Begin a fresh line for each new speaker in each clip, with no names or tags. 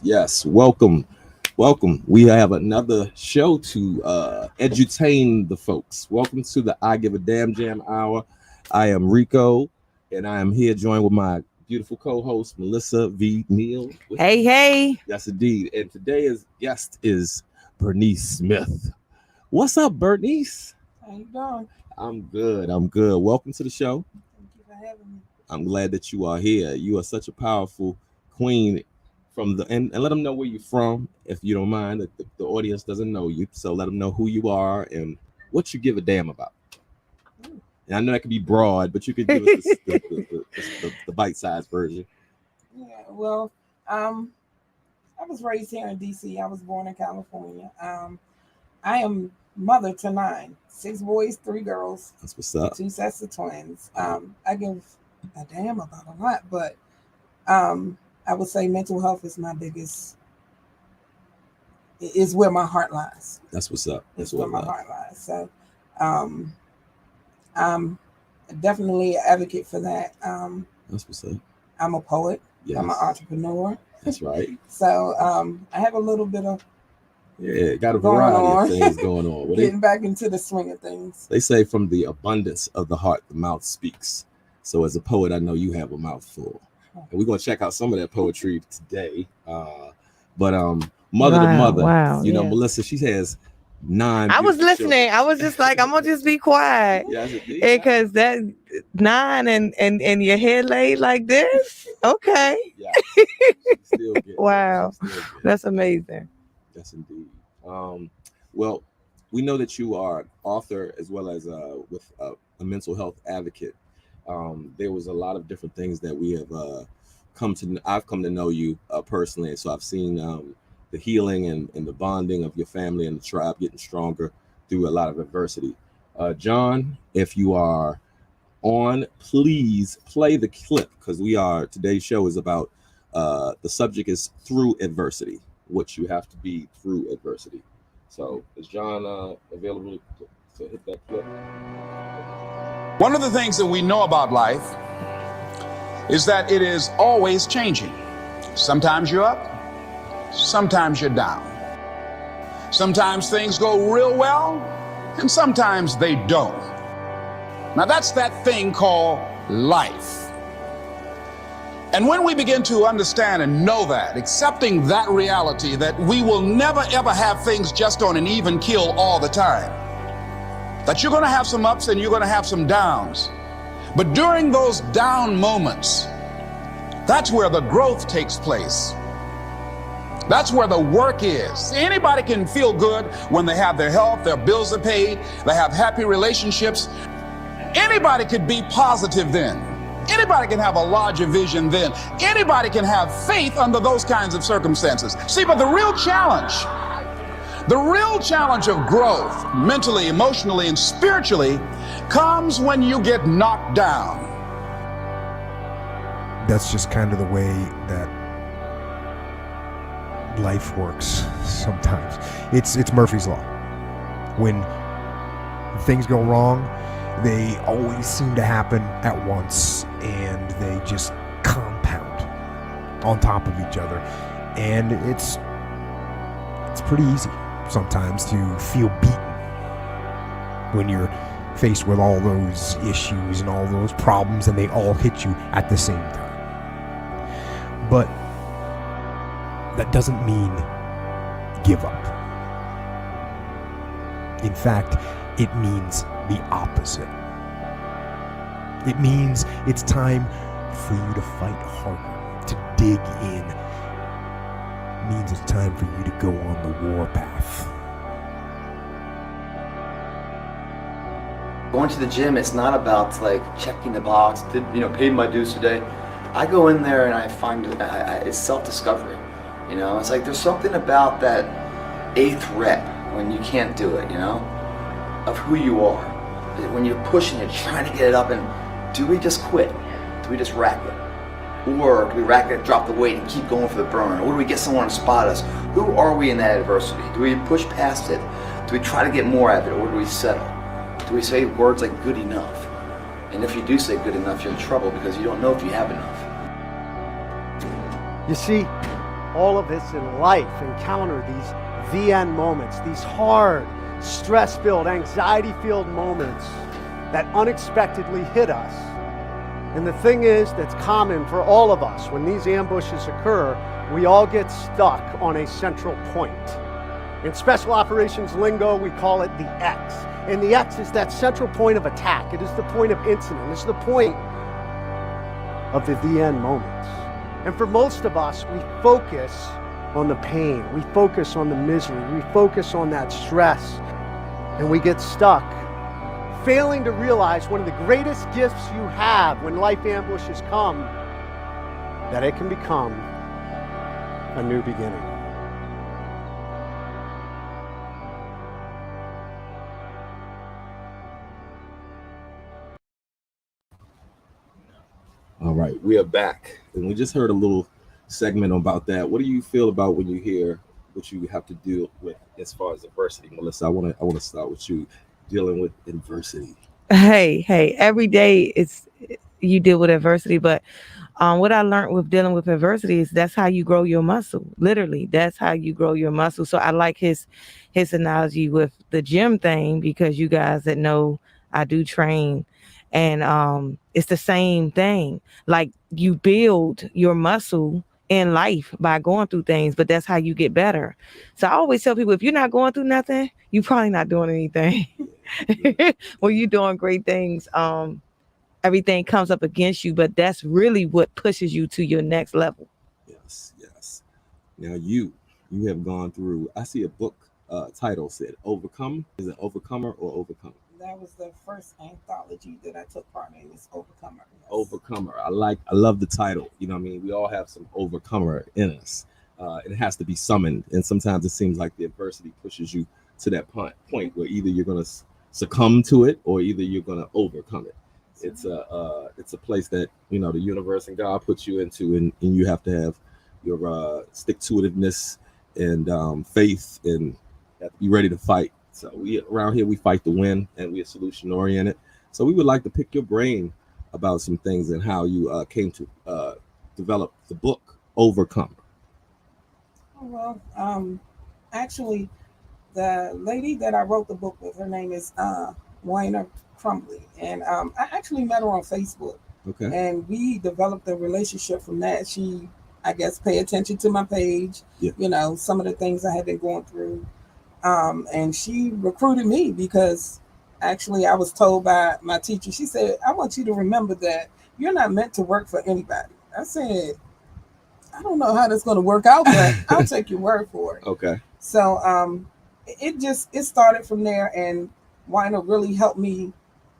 Yes. Welcome. We have another show to edutain the folks. Welcome to the I Give a Damn Jam Hour. I am Rico, and I am here joined with my beautiful co-host, Melissa V. Neal.
Hey.
Yes, indeed. And today's guest is Bernice Smith. What's up, Bernice?
How you doing?
I'm good. Welcome to the show.
Thank you for having me.
I'm glad that you are here. You are such a powerful queen. And let them know where you're from, if you don't mind. The audience doesn't know you, so let them know who you are and what you give a damn about. And I know that could be broad, but you could give us the bite-sized version.
Yeah, well, I was raised here in D.C. I was born in California. I am mother to 9, 6 boys, 3 girls.
That's what's up.
2 sets of twins. I give a damn about a lot, but I would say mental health is my biggest, is where my heart lies.
That's what's up.
That's where my heart lies. So I'm definitely an advocate for that.
That's what's up.
I'm a poet.
Yes.
I'm an entrepreneur.
That's right.
So I have a little bit of
got a variety of things going on.
Getting back into the swing of things.
They say from the abundance of the heart, the mouth speaks. So as a poet, I know you have a mouthful. And we're going to check out some of that poetry today. But mother to mother, you know, Melissa, she has 9.
I was listening. Children. I was just like, I'm going to just be quiet. Because that 9 and your head laid like this. Okay.
Yeah.
Wow. That's amazing.
Yes, indeed. Well, we know that you are an author as well as with a mental health advocate. There was a lot of different things that we have I've come to know you personally, and so I've seen the healing and the bonding of your family and the tribe getting stronger through a lot of adversity. John, if you are on, please play the clip, because today's show is about the subject is through adversity, what you have to be through adversity. So is John available to hit that clip?
One of the things that we know about life is that it is always changing. Sometimes you're up, sometimes you're down. Sometimes things go real well, and sometimes they don't. Now that's that thing called life. And when we begin to understand and know that, accepting that reality that we will never ever have things just on an even keel all the time, that you're going to have some ups and you're going to have some downs. But during those down moments, that's where the growth takes place. That's where the work is. Anybody can feel good when they have their health, their bills are paid, they have happy relationships. Anybody could be positive then. Anybody can have a larger vision then. Anybody can have faith under those kinds of circumstances. See, but the real challenge of growth, mentally, emotionally, and spiritually, comes when you get knocked down.
That's just kind of the way that life works sometimes. It's Murphy's Law. When things go wrong, they always seem to happen at once, and they just compound on top of each other. And it's pretty easy sometimes to feel beaten when you're faced with all those issues and all those problems, and they all hit you at the same time. But that doesn't mean give up. In fact, it means the opposite. It means it's time for you to fight harder, to dig in. It means it's time for you to go on the war path.
Going to the gym, it's not about like checking the box, paid my dues today. I go in there and I find it's self-discovery. It's like there's something about that 8th rep when you can't do it, of who you are. When you're pushing, you're trying to get it up and do we just quit? Do we just rack it? Or do we rack it, drop the weight, and keep going for the burn? Or do we get someone to spot us? Who are we in that adversity? Do we push past it? Do we try to get more out of it, or do we settle? Do we say words like good enough? And if you do say good enough, you're in trouble because you don't know if you have enough.
You see, all of us in life encounter these VN moments, these hard, stress-filled, anxiety-filled moments that unexpectedly hit us. And the thing is, that's common for all of us. When these ambushes occur, we all get stuck on a central point. In special operations lingo, we call it the X. And the X is that central point of attack. It is the point of incident. It's the point of the VN moments. And for most of us, we focus on the pain. We focus on the misery. We focus on that stress. And we get stuck, failing to realize one of the greatest gifts you have when life ambushes come, that it can become a new beginning.
All right, we are back, and we just heard a little segment about that. What do you feel about when you hear what you have to deal with as far as adversity, Melissa? I want to start with you, dealing with adversity.
Hey, every day you deal with adversity, but what I learned with dealing with adversity is that's how you grow your muscle. Literally, that's how you grow your muscle. So I like his analogy with the gym thing, because you guys that know I do train, and it's the same thing. Like, you build your muscle in life by going through things, but that's how you get better. So I always tell people, if you're not going through nothing, you're probably not doing anything. When you're doing great things, everything comes up against you, but that's really what pushes you to your next level.
Yes. Now you have gone through, I see a book title said Overcome. Is it Overcomer or Overcome?
That was the first anthology that I took part in. It's Overcomer. Yes.
Overcomer. I love the title. You know what I mean? We all have some overcomer in us. It has to be summoned, and sometimes it seems like the adversity pushes you to that point where either you're going to succumb to it or either you're going to overcome it. It's a place that, you know, the universe and God puts you into, and you have to have your stick-to-itiveness and faith, and have to be ready to fight. So we around here, we fight to win, and we are solution oriented. So we would like to pick your brain about some things and how you came to develop the book Overcome.
Well, actually, the lady that I wrote the book with, her name is Wynna Crumbly, and I actually met her on Facebook.
Okay.
And we developed a relationship from that. She, I guess, paid attention to my page.
Yeah.
You know, some of the things I had been going through. And she recruited me because actually I was told by my teacher, she said, I want you to remember that you're not meant to work for anybody. I said, I don't know how that's going to work out, but I'll take your word for it.
Okay.
So it started from there, and Wynna really helped me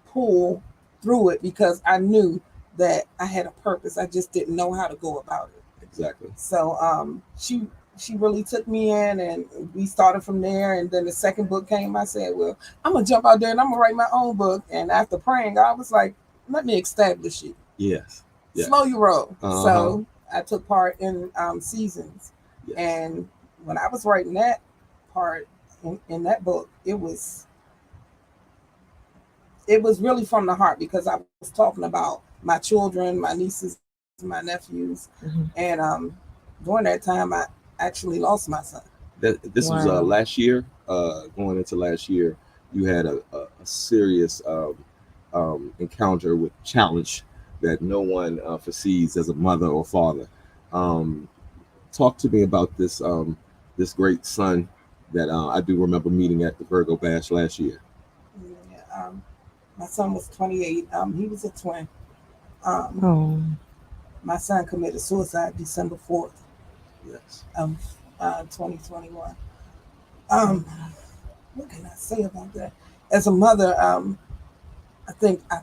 pull through it because I knew that I had a purpose. I just didn't know how to go about it.
Exactly.
So she really took me in, and we started from there. And then the second book came. I said, well, I'm going to jump out there and I'm going to write my own book. And after praying, I was like, let me establish it.
Yes.
Slow your roll.
Uh-huh.
So I took part in Seasons.
Yes.
And when I was writing that part in that book, it was really from the heart, because I was talking about my children, my nieces, my nephews.
Mm-hmm.
And during that time, I actually lost my son.
This was last year, going into last year. You had a serious encounter with challenge that no one foresees as a mother or father. Talk to me about this this great son that I do remember meeting at the Virgo Bash last year.
Yeah, my son was 28. He was a twin. My son committed suicide December 4th.
Yes.
Of 2021. What can I say about that? As a mother, I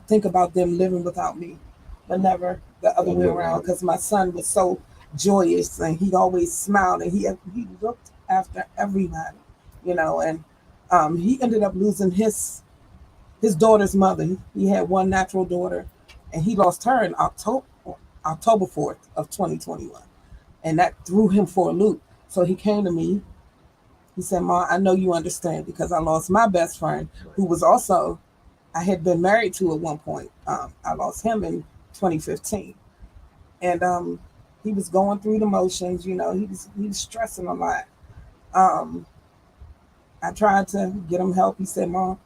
think about them living without me, but never the other way around, because my son was so joyous and he always smiled and he looked after everybody, you know, and he ended up losing his daughter's mother. He had one natural daughter, and he lost her in October 4th of 2021, and that threw him for a loop. So he came to me. He said, "Ma, I know you understand because I lost my best friend, who was also I had been married to at one point. I lost him in 2015, and he was going through the motions. He was stressing a lot. I tried to get him help. He said, Mom,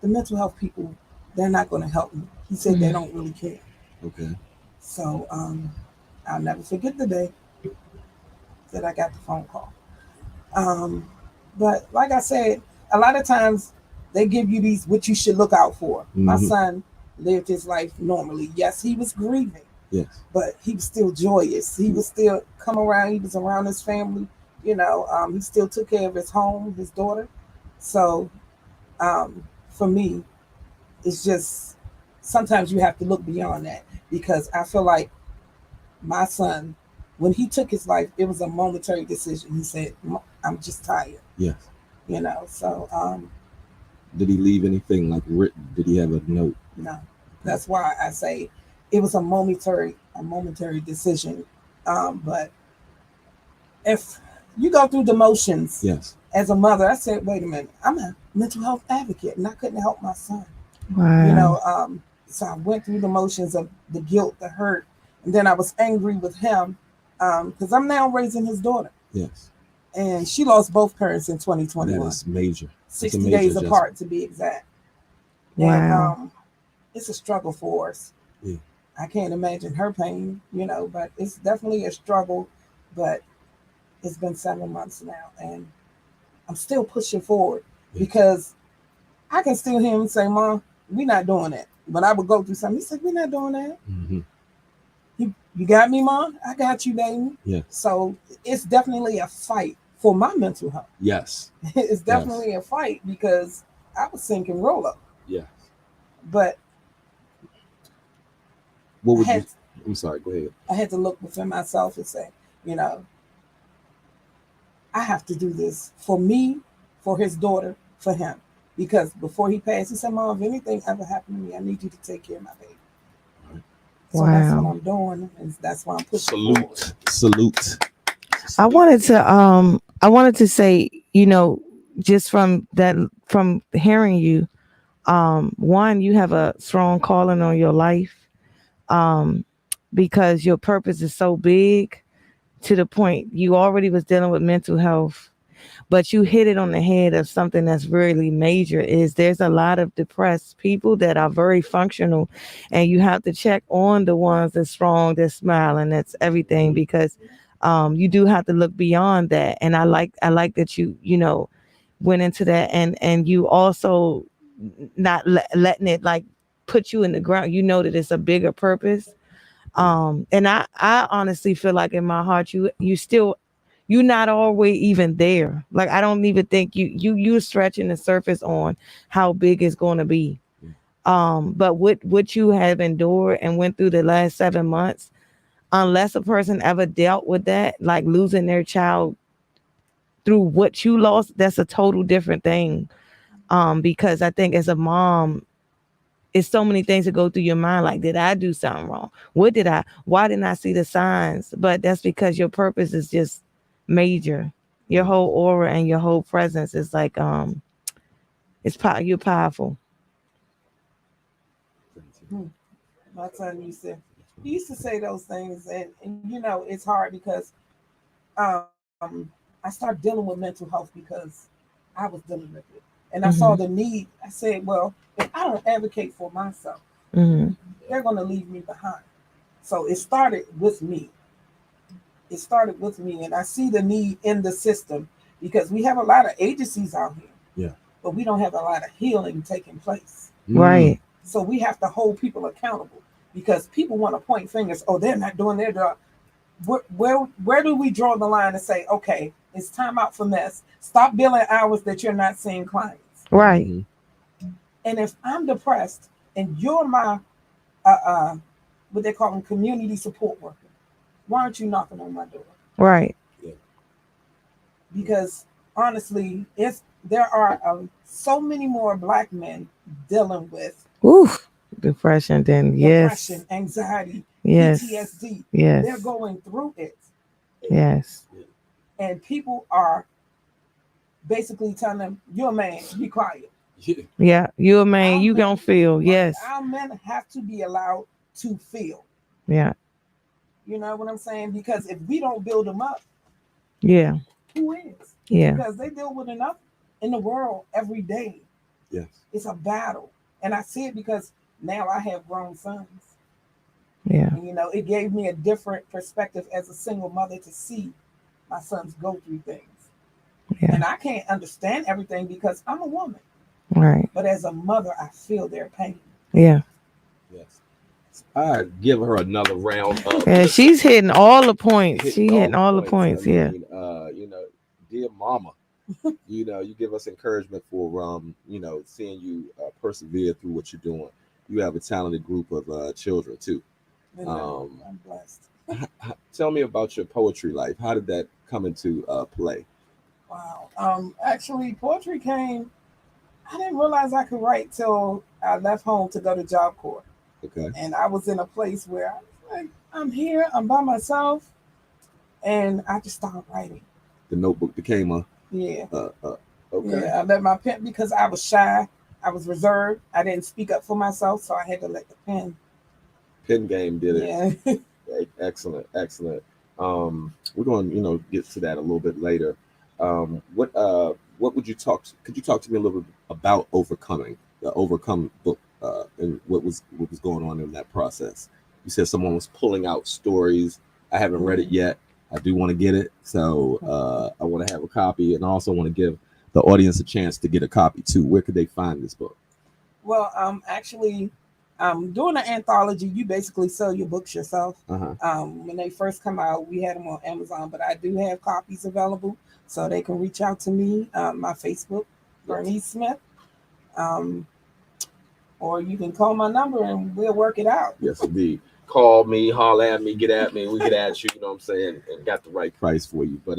the mental health people, they're not going to help me. He said they don't really care.
Okay.
So I'll never forget the day that I got the phone call. But like I said, a lot of times they give you these what you should look out for. My son lived his life normally. Yes, he was grieving.
Yes.
But he was still joyous. He was still come around. He was around his family. He still took care of his home, his daughter. So for me, it's just sometimes you have to look beyond that, because I feel like my son, when he took his life, it was a momentary decision. He said, I'm just tired.
Yes.
So
did he leave anything like written? Did he have a note?
No. That's why I say it was a momentary decision. But if you go through the motions,
yes,
as a mother, I said, wait a minute, I'm a mental health advocate and I couldn't help my son.
Wow.
So I went through the motions of the guilt, the hurt, and then I was angry with him because I'm now raising his daughter.
Yes.
And she lost both parents in 2021.
That is major.
60 days apart, to be exact.
Wow.
And it's a struggle for us.
Yeah.
I can't imagine her pain, but it's definitely a struggle. But it's been 7 months now, and I'm still pushing forward because I can still hear him say, Mom, we're not doing that. But I would go through something. He said, we're not doing that.
Mm-hmm.
You got me, Mom? I got you, baby.
Yeah.
So it's definitely a fight for my mental health.
Yes.
It's definitely a fight because I was sinking roller.
Yeah.
But
what would you? I'm sorry. Go ahead.
I had to look within myself and say, I have to do this for me, for his daughter, for him. Because before he passed, he said, Mom, if anything ever happened to me, I need you to take care of my baby. Right. So that's what I'm doing, and that's why I'm pushing forward.
Salute.
I wanted to say, just from hearing you, one, you have a strong calling on your life, because your purpose is so big to the point you already was dealing with mental health, but you hit it on the head of something that's really major. Is there's a lot of depressed people that are very functional, and you have to check on the ones that's strong, that's smiling, that's everything, because you do have to look beyond that. And I like that you went into that, and you also not letting it like put you in the ground. That it's a bigger purpose. And I honestly feel like in my heart you're not always even there. Like I don't even think you're stretching the surface on how big it's going to be. But what you have endured and went through the last 7 months, unless a person ever dealt with that, like losing their child through what you lost, that's a total different thing. Because I think as a mom, it's so many things that go through your mind. Like, did I do something wrong? Why didn't I see the signs? But that's because your purpose is just major. Your whole aura and your whole presence is like, you're powerful.
My son used to say those things, and it's hard because I started dealing with mental health because I was dealing with it. And I saw the need. I said, well, if I don't advocate for myself, they're going to leave me behind. So it started with me. And I see the need in the system because we have a lot of agencies out here.
Yeah.
But we don't have a lot of healing taking place.
Right.
So we have to hold people accountable because people want to point fingers. Oh, they're not doing their job. Where do we draw the line and say, okay, it's time out for mess. Stop billing hours that you're not seeing clients.
Right.
And if I'm depressed and you're my, what they call them, community support worker, why aren't you knocking on my door?
Right.
Yeah.
Because honestly, there are so many more Black men dealing with
Depression, then yes.
Depression, anxiety,
Yes.
PTSD.
Yes.
They're going through it.
Yes.
And people are basically telling them, you're a man, be quiet.
Yeah. You a man,
Our
you
men-
gonna feel. Yes.
Our men have to be allowed to feel.
Yeah.
You know what I'm saying? Because if we don't build them up,
Yeah.
who is?
Yeah.
Because they deal with enough in the world every day.
Yes.
It's a battle. And I see it because now I have grown sons.
Yeah.
And, you know, it gave me a different perspective as a single mother to see my sons go through things.
Yeah.
And I can't understand everything because I'm a woman.
Right.
But as a mother, I feel their pain.
Yeah.
Yes. I give her another round of.
Yeah. She's hitting all the points. She hitting all the points.
I
Yeah.
mean, you know, dear mama, you know, you give us encouragement for you know, seeing you persevere through what you're doing. You have a talented group of children too.
And, I'm blessed.
Tell me about your poetry life. How did that come into play?
Wow. Actually, poetry came. I didn't realize I could write till I left home to go to Job Corps.
Okay.
And I was in a place where I was like, I'm here, I'm by myself, and I just started writing.
The notebook became a
Yeah.
okay.
Yeah, I let my pen because I was shy, I was reserved, I didn't speak up for myself, so I had to let the pen.
Pen game did it.
Yeah.
Excellent. We're going to, you know, get to that a little bit later. What would you could you talk to me a little bit about the Overcome book, and what was going on in that process? You said someone was pulling out stories. I haven't read it yet. I do want to get it, so I want to have a copy, and I also want to give the audience a chance to get a copy too. Where could they find this book?
Well, actually, doing an anthology, you basically sell your books yourself. When they first come out, we had them on Amazon, but I do have copies available, so they can reach out to me, my Facebook, Bernice Smith, or you can call my number and we'll work it out.
Yes, indeed. Call me, holler at me, get at me, we get at you, you know what I'm saying, and got the right price for you. But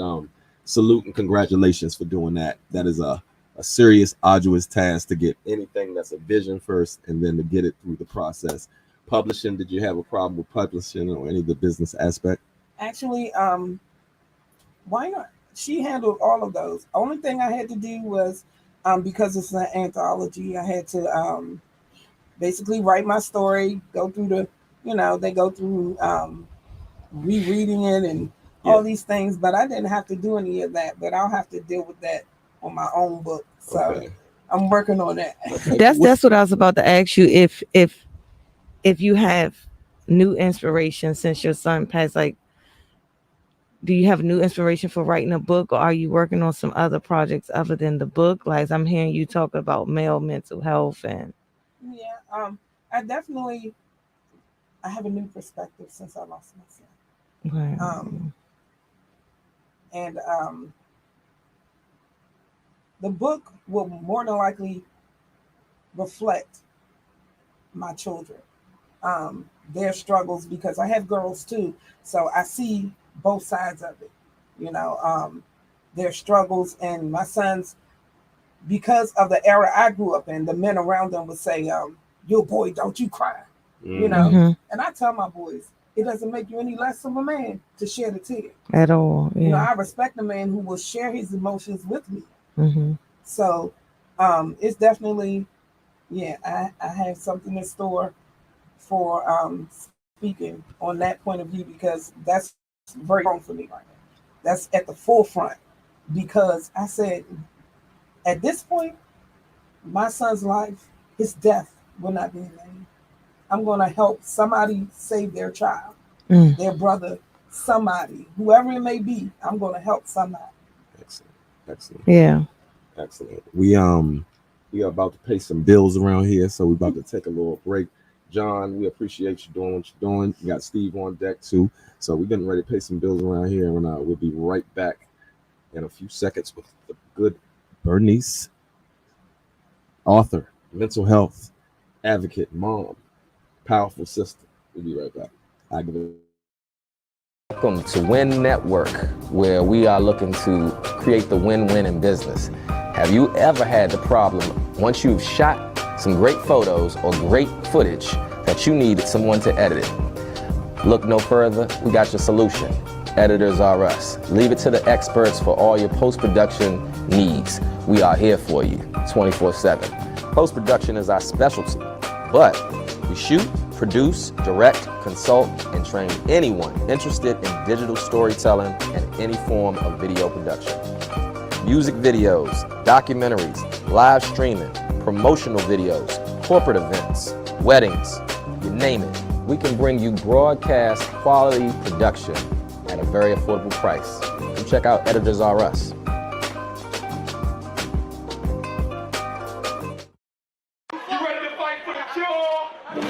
salute and congratulations for doing that. That is a serious, arduous task to get anything that's a vision first and then to get it through the process. Publishing, did you have a problem with publishing or any of the business aspect?
Actually, why not? She handled all of those. Only thing I had to do was, because it's an anthology, I had to basically write my story, go through the, you know, they go through rereading it and all these things, but I didn't have to do any of that, but I'll have to deal with that on my own book. So okay. I'm working on that.
Okay.
That's what I was about to ask you. If you have new inspiration since your son passed, like, do you have new inspiration for writing a book, or are you working on some other projects other than the book? Like I'm hearing you talk about male mental health and.
Yeah, I have a new perspective since I lost my son.
Wow.
And the book will more than likely reflect my children, their struggles, because I have girls too. So I see both sides of it, you know, their struggles, and my sons, because of the era I grew up in, the men around them would say, "Yo, boy, don't you cry," you know.
Mm-hmm.
And I tell my boys, it doesn't make you any less of a man to shed a tear
at all. Yeah.
You know, I respect a man who will share his emotions with me.
Mm-hmm.
So it's definitely, I have something in store for speaking on that point of view, because that's very wrong for me right now. That's at the forefront, because I said, at this point, my son's life, his death will not be in vain. I'm going to help somebody save their child, their brother, somebody, whoever it may be. I'm going to help somebody.
Excellent.
Yeah.
Excellent. We are about to pay some bills around here, so we're about to take a little break. John, we appreciate you doing what you're doing. You got Steve on deck too, so we're getting ready to pay some bills around here, and we'll be right back in a few seconds with the good Bernice, author, mental health advocate, mom, powerful sister. We'll be right back.
Welcome to Win Network, where we are looking to create the win-win in business. Have you ever had the problem, once you've shot some great photos or great footage that you need someone to edit it. Look no further, we got your solution. Editors Are Us. Leave it to the experts for all your post-production needs. We are here for you 24/7. Post-production is our specialty, but we shoot, produce, direct, consult, and train anyone interested in digital storytelling and any form of video production. Music videos, documentaries, live streaming, promotional videos, corporate events, weddings, you name it. We can bring you broadcast quality production at a very affordable price. Come check out Editors Are Us.
You ready to fight for the cure? You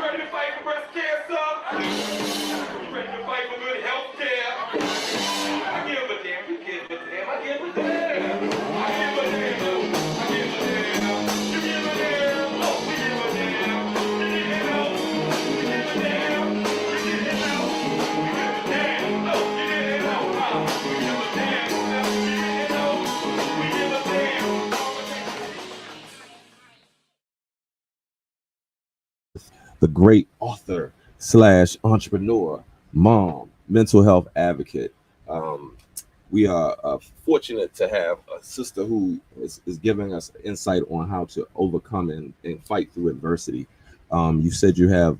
ready to fight for breast cancer? You ready to fight for good health care? I give a damn, you give a damn, I give a damn. I give a damn, I give a damn. You give a damn, oh, we give a damn. You give a damn, we give a damn. You give a damn, we give a damn. Oh, you give a damn, we give a damn. You give a damn, we give a damn.
The great author / entrepreneur, mom, mental health advocate. We are fortunate to have a sister who is giving us insight on how to overcome and fight through adversity. You said you have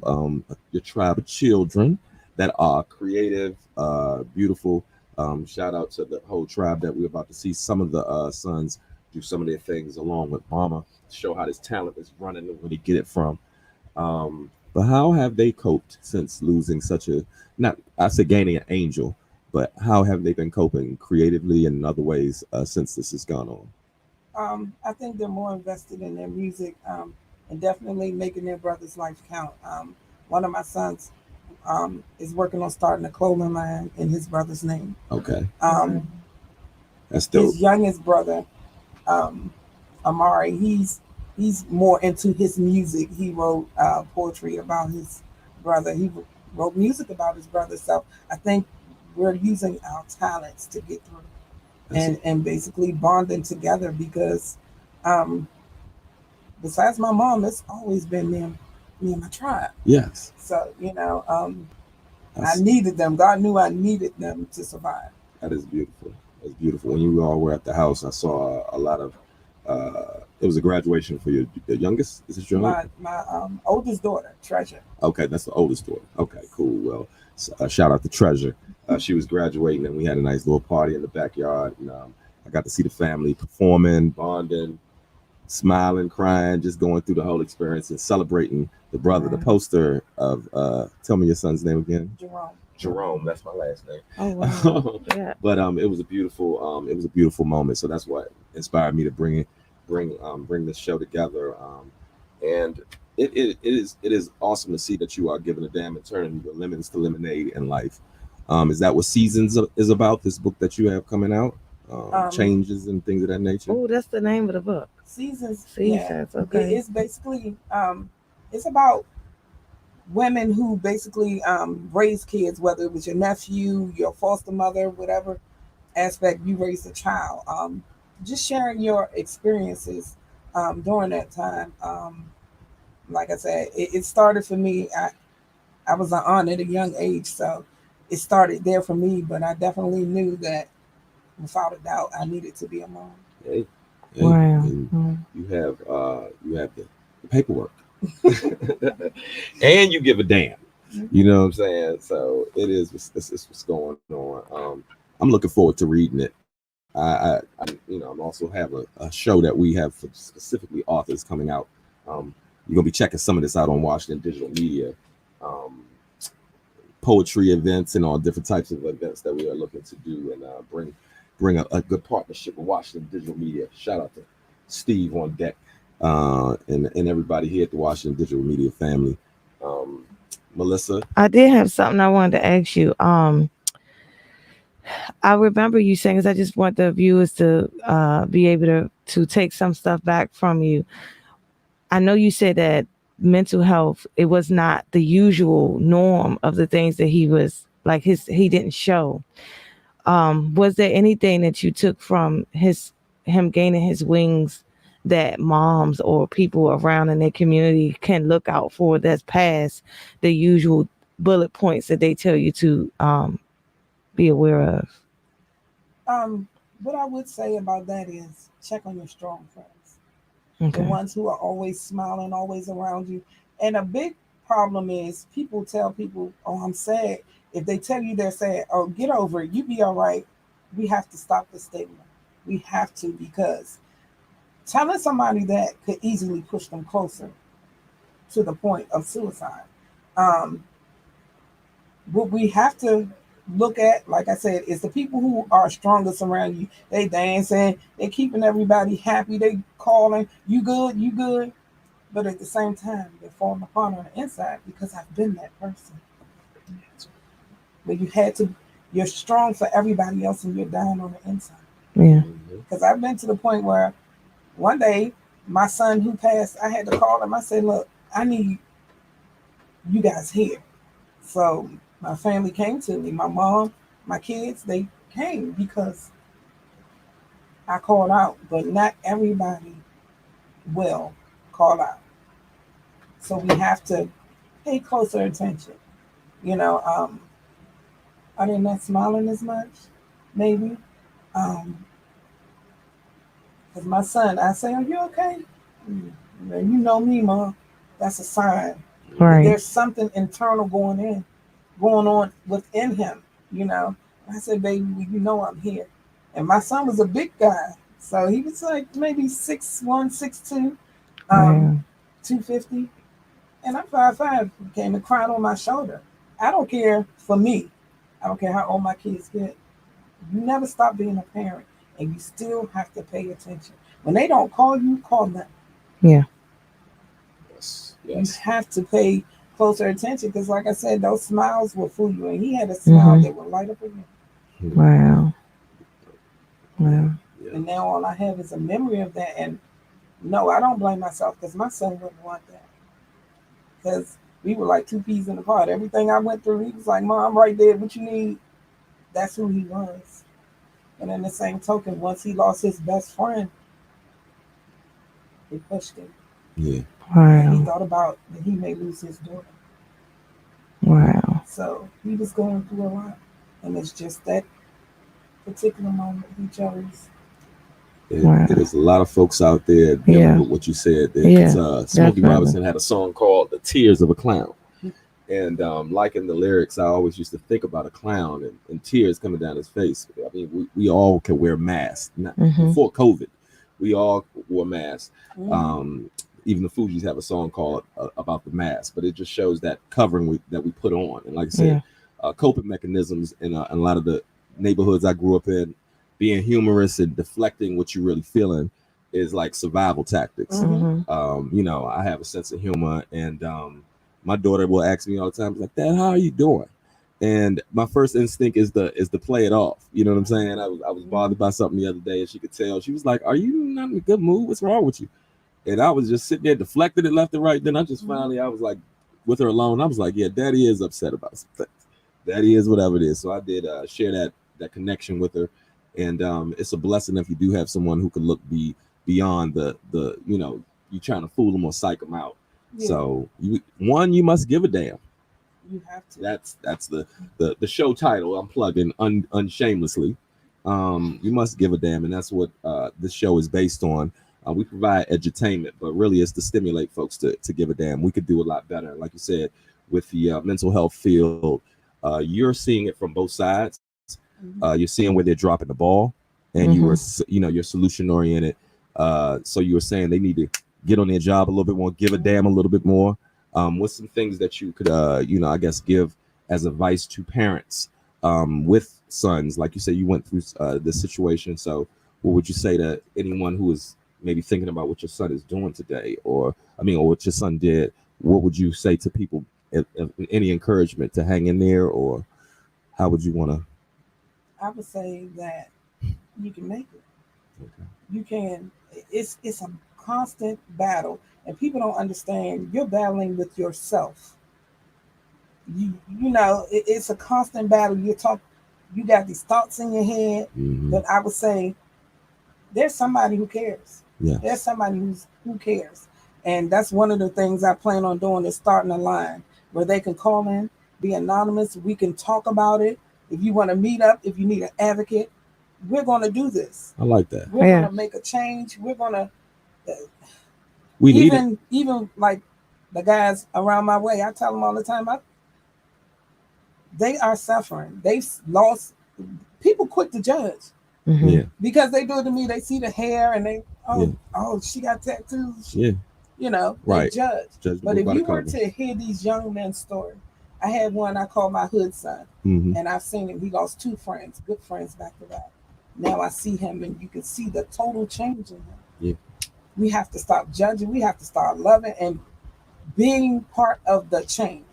your tribe of children that are creative, beautiful. Shout out to the whole tribe that we're about to see some of the sons do some of their things along with mama, show how this talent is running and where they get it from. But how have they coped since losing such a, not, I say gaining an angel, but how have they been coping creatively and in other ways since this has gone on?
I think they're more invested in their music and definitely making their brother's life count. One of my sons is working on starting a clothing line in his brother's name.
Okay. That's dope.
His youngest brother, Amari, he's more into his music. He wrote poetry about his brother. He wrote music about his brother. So I think we're using our talents to get through and basically bonding together because besides my mom, it's always been me and my tribe.
Yes.
So, I needed them. God knew I needed them to survive.
That is beautiful. That's beautiful. When you all were at the house, I saw a lot of, it was a graduation for your youngest? Is it your
My oldest daughter, Treasure.
Okay, that's the oldest daughter. Okay, cool. Well, shout out to Treasure. She was graduating and we had a nice little party in the backyard. And I got to see the family performing, bonding, smiling, crying, just going through the whole experience and celebrating the brother. The poster of, tell me your son's name again. Jerome, that's my last name.
Oh wow! Yeah.
But it was a beautiful moment. So that's what inspired me to bring this show together. And it is awesome to see that you are giving a damn and turning your lemons to lemonade in life. Is that what Seasons is about? This book that you have coming out, changes and things of that nature.
Oh, that's the name of the book.
Seasons.
Yeah. Okay.
It's basically it's about women who basically raise kids, whether it was your nephew, your foster mother, whatever aspect you raised a child. Just sharing your experiences during that time. Like I said, it started for me. I was an aunt at a young age, so it started there for me. But I definitely knew that, without a doubt, I needed to be a mom.
Hey,
Wow.
You have the paperwork, and you give a damn. You know what I'm saying? So it's what's going on. I'm looking forward to reading it. I'm also have a show that we have for specifically authors coming out. You're gonna be checking some of this out on Washington Digital Media, poetry events and all different types of events that we are looking to do and bring a good partnership with Washington Digital Media. Shout out to Steve on deck and everybody here at the Washington Digital Media family. Melissa,
I did have something I wanted to ask you. I remember you saying, because I just want the viewers to be able to take some stuff back from you. I know you said that mental health, it was not the usual norm of the things that he was like he didn't show. Was there anything that you took from him gaining his wings that moms or people around in their community can look out for that's past the usual bullet points that they tell you to be aware of?
What I would say about that is check on your strong friends, the
Okay.
ones who are always smiling, always around you. And a big problem is people tell people, "Oh, I'm sad." If they tell you they're sad, "Oh, get over it, you be all right." We have to stop the stigma. We have to, because telling somebody that could easily push them closer to the point of suicide. Um, what we have to look at, like I said, is the people who are strongest around you. They dancing, they keeping everybody happy, they calling, "You good, you good." But at the same time, they're falling apart on the inside, because I've been that person. Where you're strong for everybody else and you're down on the inside.
Yeah.
Because I've been to the point where one day my son who passed, I had to call him. I said, "Look, I need you guys here." So my family came to me. My mom, my kids, they came because I called out. But not everybody will call out. So we have to pay closer attention. Are they not smiling as much? Maybe. Because my son, I say, "Are you okay?" You know me, Mom. That's a sign.
Right.
There's something internal going on within him. I said, "Baby, you know I'm here." And my son was a big guy, so he was like maybe 6'1", 6'2",
Wow.
250, and I'm 5'5". He came and cried on my shoulder. I don't care. For me, I don't care how old my kids get. You never stop being a parent, and you still have to pay attention. When they don't call you, call them.
Yeah.
Yes.
You have to pay closer attention, because, like I said, those smiles will fool you. And he had a smile that would light up again.
Wow. Wow.
And now all I have is a memory of that. And no, I don't blame myself, because my son wouldn't want that. Because we were like two peas in the pod. Everything I went through, he was like, "Mom, I'm right there. What you need?" That's who he was. And in the same token, once he lost his best friend, it pushed him.
Yeah.
And he
Wow.
thought about that he may lose his daughter.
Wow.
So he was going through a lot. And it's just that particular moment he chose.
There's a lot of folks out there dealing with what you said. Smokey
definitely.
Robinson had a song called "The Tears of a Clown." And like in the lyrics, I always used to think about a clown and tears coming down his face. I mean, we all can wear masks. Before COVID, we all wore masks. Even the Fugees have a song called about the mask, but it just shows that covering that we put on. And like I said, coping mechanisms in a lot of the neighborhoods I grew up in, being humorous and deflecting what you're really feeling is like survival tactics. I have a sense of humor, and my daughter will ask me all the time, like, "Dad, how are you doing?" And my first instinct is to play it off. You know what I'm saying? I was bothered by something the other day, and she could tell. She was like, "Are you not in a good mood? What's wrong with you?" And I was just sitting there deflecting it left and right. Then I just finally, I was like, with her alone, I was like, "Yeah, Daddy is upset about some things. Daddy is whatever it is." So I did share that connection with her, and it's a blessing if you do have someone who can look beyond the you trying to fool them or psych them out.
Yeah.
So you must give a damn.
You have to.
That's the show title. I'm plugging unshamelessly. You must give a damn, and that's what this show is based on. We provide edutainment, but really it's to stimulate folks to give a damn. We could do a lot better. Like you said, with the mental health field, you're seeing it from both sides. You're seeing where they're dropping the ball, and you're solution oriented. So you were saying they need to get on their job a little bit more, give a damn a little bit more. What's some things that you could, I guess, give as advice to parents with sons? Like you said, you went through this situation. So what would you say to anyone who is maybe thinking about what your son is doing today, or what your son did? What would you say to people? Any encouragement to hang in there, or how would you want to?
I would say that you can make it. Okay. You can. It's a constant battle, and people don't understand. You're battling with yourself. It's a constant battle. You got these thoughts in your head, but I would say there's somebody who cares.
Yeah.
There's somebody who cares. And that's one of the things I plan on doing, is starting a line where they can call in, be anonymous. We can talk about it. If you want to meet up, if you need an advocate, we're going to do this.
I like that.
We're
Yeah.
going to make a change. We're going to,
We need it.
even like the guys around my way, I tell them all the time, they are suffering. They've lost, people quick to judge
Mhm.
Yeah.
because they do it to me. They see the hair and they,
Yeah.
she got tattoos.
Yeah.
You know,
Right.
they judge.
Judge the
But
book
if
by the
you were
cover.
to hear these young men's story, I had one I call my hood son,
Mhm.
and I've seen him. He lost 2 friends, good friends back to back. Now I see him, and you can see the total change in him.
Yeah.
We have to stop judging. We have to start loving and being part of the change.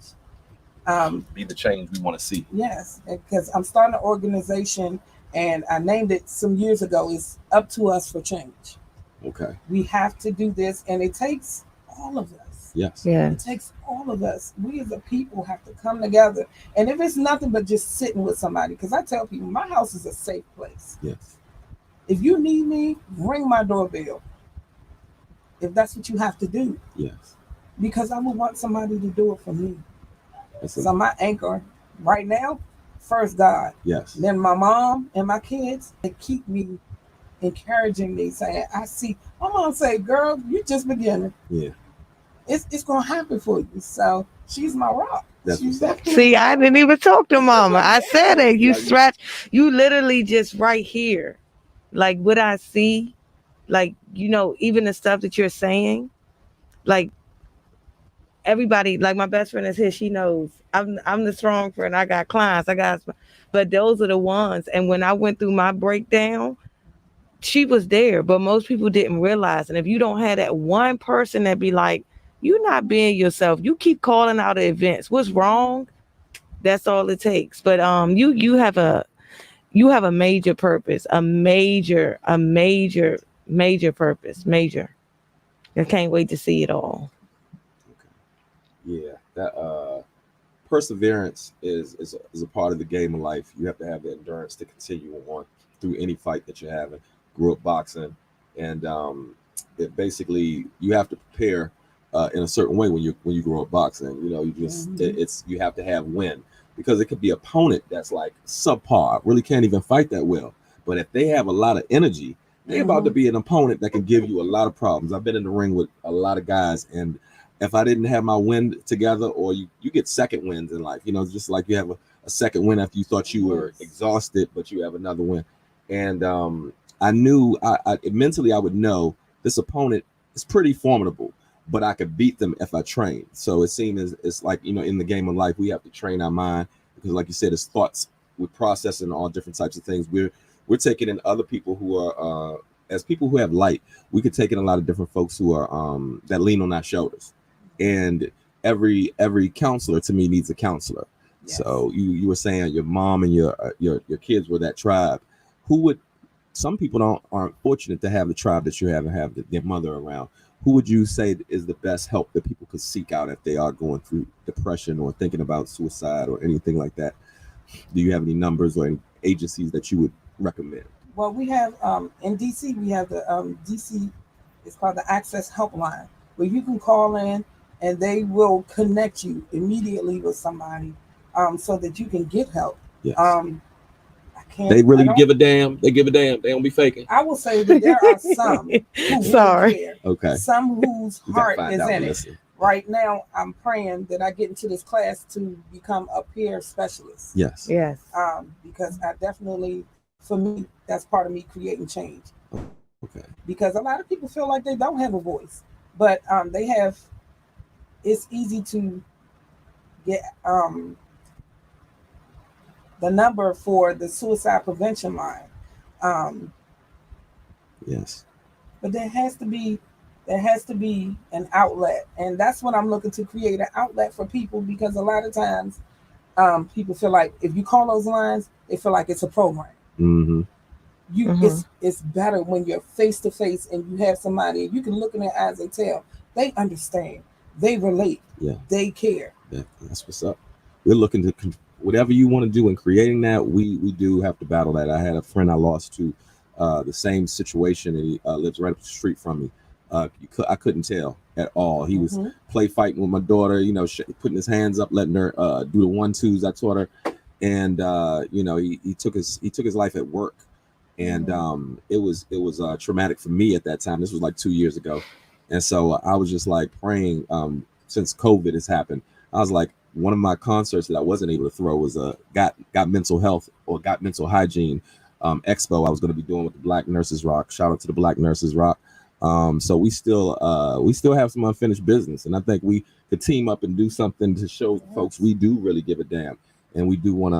Be the change we want to see.
Yes, because I'm starting an organization, and I named it some years ago. It's Up to Us for Change.
Okay.
We have to do this, and it takes all of us.
Yes.
Yeah.
It takes all of us. We as a people have to come together. And if it's nothing but just sitting with somebody, because I tell people my house is a safe place.
Yes.
If you need me, ring my doorbell. If that's what you have to do,
Yes.
because I would want somebody to do it for me.
That's
So my anchor right now, first God,
yes.
then my mom and my kids, they keep me encouraging me, saying, I see, my mom say, girl, you just beginning.
Yeah.
It's gonna happen for you. So she's my rock.
That's
She's
what's up.
definitely
See, I didn't even talk to mama. I said it. You
Yeah,
stretch, you literally just right here. Like what I see, like, you know, even the stuff that you're saying, like everybody, like my best friend is here. She knows I'm the strong friend. I got clients. But those are the ones. And when I went through my breakdown, she was there, but most people didn't realize. And if you don't have that one person that be like, you're not being yourself, you keep calling out at events, what's wrong? That's all it takes. But you have a major purpose, a major purpose, major. I can't wait to see it all.
Yeah. That perseverance is a part of the game of life. You have to have the endurance to continue on through any fight that you're having. Grew up boxing, and it basically you have to prepare in a certain way when you grow up boxing. You know, you just it's you have to have win, because it could be opponent that's like subpar, really can't even fight that well. But if they have a lot of energy, they're about to be an opponent that can give you a lot of problems. I've been in the ring with a lot of guys, and if I didn't have my win together, or you get second wins in life, you know, just like you have a second win after you thought you were exhausted, but you have another win. And I knew I mentally I would know this opponent is pretty formidable, but I could beat them if I trained. So it seemed as it's like, you know, in the game of life, we have to train our mind, because like you said, it's thoughts. We're processing all different types of things. We're taking in other people who are as people who have light. We could take in a lot of different folks who are that lean on our shoulders. And every counselor to me needs a counselor. Yes. So you were saying your mom and your kids were that tribe. Some people aren't fortunate to have the tribe that you have and have their mother around. Who would you say is the best help that people could seek out if they are going through depression or thinking about suicide or anything like that? Do you have any numbers or any agencies that you would recommend?
Well, we have in DC, we have the DC, it's called the Access Helpline, where you can call in and they will connect you immediately with somebody so that you can get help.
Yes.
They
really give a damn. They give a damn. They don't be faking.
I will say that there are some who
Sorry.
care.
Okay.
Some whose heart is in it.
Listen.
Right now, I'm praying that I get into this class to become a peer specialist.
Yes.
Yes.
Because I definitely, for me, that's part of me creating change.
Okay.
Because a lot of people feel like they don't have a voice, but they have. It's easy to get the number for the suicide prevention line.
Yes.
But there has to be an outlet, and that's what I'm looking to create, an outlet for people, because a lot of times people feel like if you call those lines, they feel like it's a program.
Mm-hmm.
It's better when you're face to face and you have somebody and you can look in their eyes and tell they understand, they relate, they care.
That's what's up. We're looking to whatever you want to do in creating that. We do have to battle that. I had a friend I lost to the same situation, and he lives right up the street from me. I couldn't tell at all. He was play fighting with my daughter, putting his hands up, letting her do the 1-2s I taught her, and he took his life at work, and it was traumatic for me at that time. This was like 2 years ago, and so I was just like praying. Since COVID has happened, I was like, one of my concerts that I wasn't able to throw was got mental health or got mental hygiene expo I was going to be doing with the Black Nurses Rock. Shout out to the Black Nurses Rock. So we still have some unfinished business, and I think we could team up and do something to show folks we do really give a damn, and we do want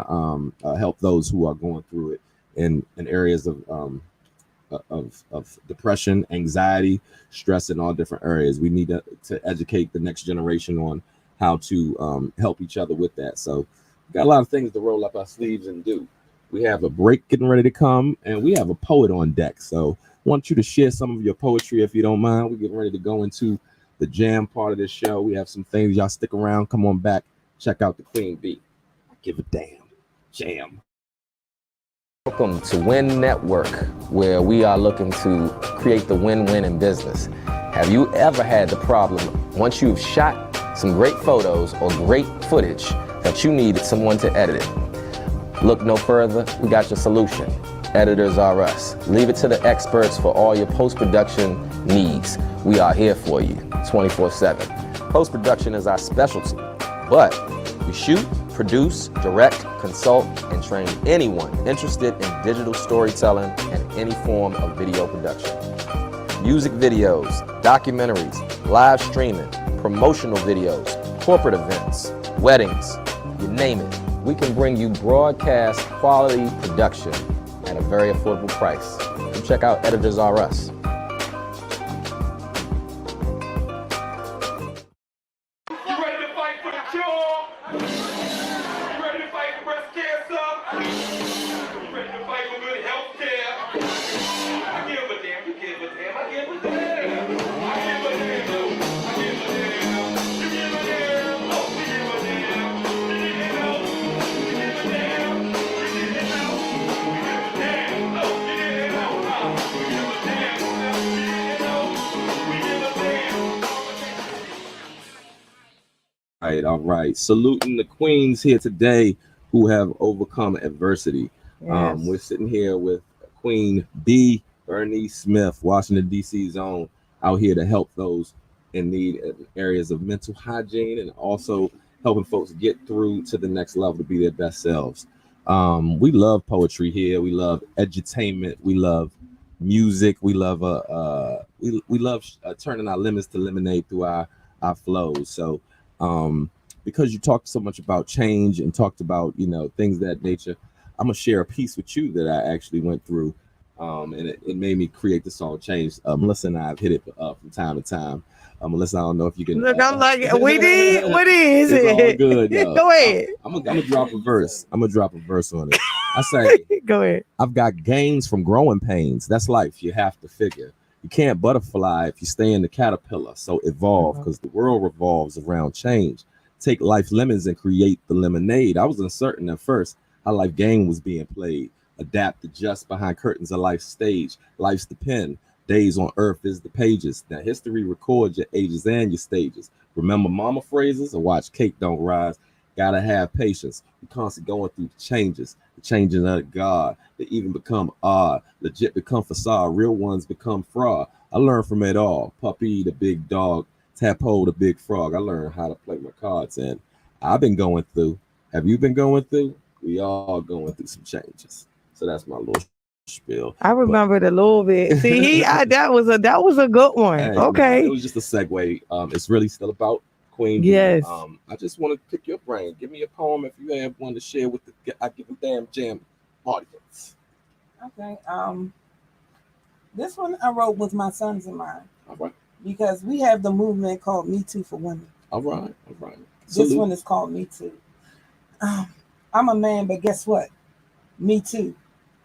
to help those who are going through it in areas of depression, anxiety, stress in all different areas. We need to educate the next generation on how to help each other with that. So we've got a lot of things to roll up our sleeves and do. We have a break getting ready to come, and we have a poet on deck. So I want you to share some of your poetry if you don't mind. We're getting ready to go into the jam part of this show. We have some things. Y'all stick around. Come on back. Check out the Queen Bee. Give a damn. Jam.
Welcome to Win Network, where we are looking to create the win-win in business. Have you ever had the problem, once you've shot some great photos or great footage, that you needed someone to edit it? Look no further, we got your solution. Editors are us. Leave it to the experts for all your post-production needs. We are here for you 24/7. Post-production is our specialty, but we shoot, produce, direct, consult, and train anyone interested in digital storytelling and any form of video production. Music videos, documentaries, live streaming, promotional videos, corporate events, weddings, you name it. We can bring you broadcast quality production at a very affordable price. Come check out Editors R Us.
You ready to fight for the cure? You ready to fight for breast cancer? You ready to fight for good health care? I give a damn, you give a damn, I give a damn. I give a damn, I give a damn. You give a damn, oh, we give a damn. You didn't know, you give a damn. You didn't know, we give a damn. Oh, you didn't know, we give a damn. You didn't know, we give a damn.
All right. Saluting the queens here today who have overcome adversity.
Yes.
We're sitting here with Queen B, Bernice Smith, Washington, D.C. zone, out here to help those in need in areas of mental hygiene and also helping folks get through to the next level to be their best selves. We love poetry here. We love edutainment. We love music. We love we love turning our lemons to lemonade through our flows. So because you talked so much about change and talked about things of that nature, I'm gonna share a piece with you that I actually went through, and it made me create the song Change. Melissa and I have hit it from time to time. Melissa, I don't know if you can
Look, I'm like, what is
it's all
it?
good, yo.
Go ahead.
I'm gonna drop a verse. I'm gonna drop a verse on it. I say,
Go ahead.
I've got gains from growing pains. That's life. You have to figure. You can't butterfly if you stay in the caterpillar. So evolve, because the world revolves around change. Take life lemons and create the lemonade. I was uncertain at first how life game was being played. Adapt, adjust behind curtains of life's stage. Life's the pen. Days on earth is the pages. Now history records your ages and your stages. Remember mama phrases or watch cake don't rise. Gotta have patience. We're constantly going through the changes. The changing of God. They even become odd. Legit become facade. Real ones become fraud. I learned from it all. Puppy, the big dog. Tadpole, the big frog. I learned how to play my cards, and I've been going through. Have you been going through? We all going through some changes. So that's my little spiel.
I remember it a little bit. See, that was a good one.
Hey,
Okay.
it was just a segue. It's really still about Queen Bee.
Yes.
I just want to pick your brain. Give me a poem if you have one to share with the I Give a Damn Jam audience.
Okay. This one I wrote with my sons in mind.
All right.
Because we have the movement called Me Too for Women.
All right.
This
Salute.
one is called Me Too. I'm a man, but guess what? Me too.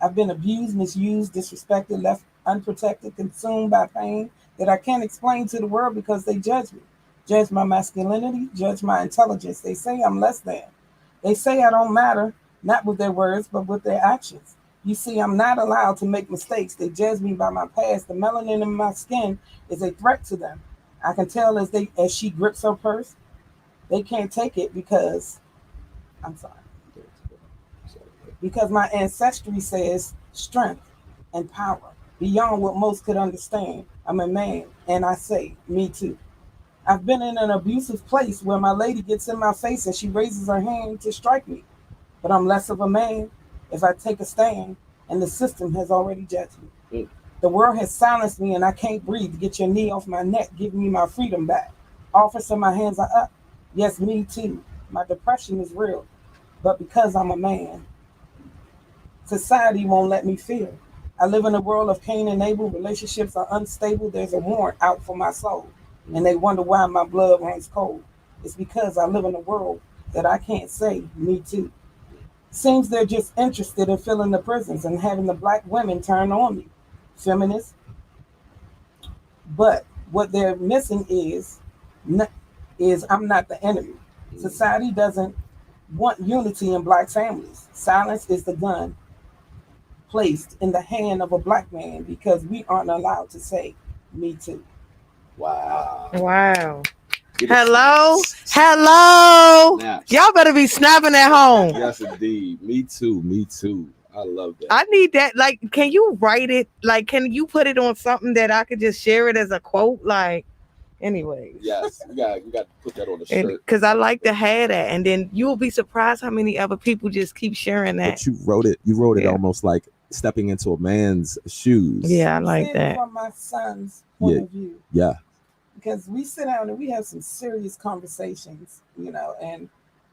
I've been abused, misused, disrespected, left unprotected, consumed by pain that I can't explain to the world because they judge me. Judge my masculinity, judge my intelligence. They say I'm less than. They say I don't matter, not with their words, but with their actions. You see, I'm not allowed to make mistakes. They judge me by my past. The melanin in my skin is a threat to them. I can tell as she grips her purse, they can't take it because because my ancestry says strength and power beyond what most could understand. I'm a man, and I say, me too. I've been in an abusive place where my lady gets in my face and she raises her hand to strike me. But I'm less of a man if I take a stand, and the system has already judged me. The world has silenced me and I can't breathe. Get your knee off my neck, give me my freedom back. Officer, my hands are up. Yes, me too. My depression is real, but because I'm a man, society won't let me feel. I live in a world of Cain and Abel. Relationships are unstable. There's a warrant out for my soul, and they wonder why my blood runs cold. It's because I live in a world that I can't say me too. Seems they're just interested in filling the prisons and having the black women turn on me. Feminists. But what they're missing is I'm not the enemy. Society doesn't want unity in black families. Silence is the gun placed in the hand of a black man because we aren't allowed to say me too.
Wow.
Wow. Hello.
Snaps.
Y'all better be snapping at home.
Yes, indeed. Me too. Me too. I love that.
I need that. Like, can you write it? Like, can you put it on something that I could just share it as a quote? Like, anyways.
Yes, we got to put that on the shirt.
Because I like to have that, and then you'll be surprised how many other people just keep sharing that.
But you wrote it almost like stepping into a man's shoes.
Yeah, I like that.
From my son's point of view.
Yeah.
Because we sit down and we have some serious conversations, and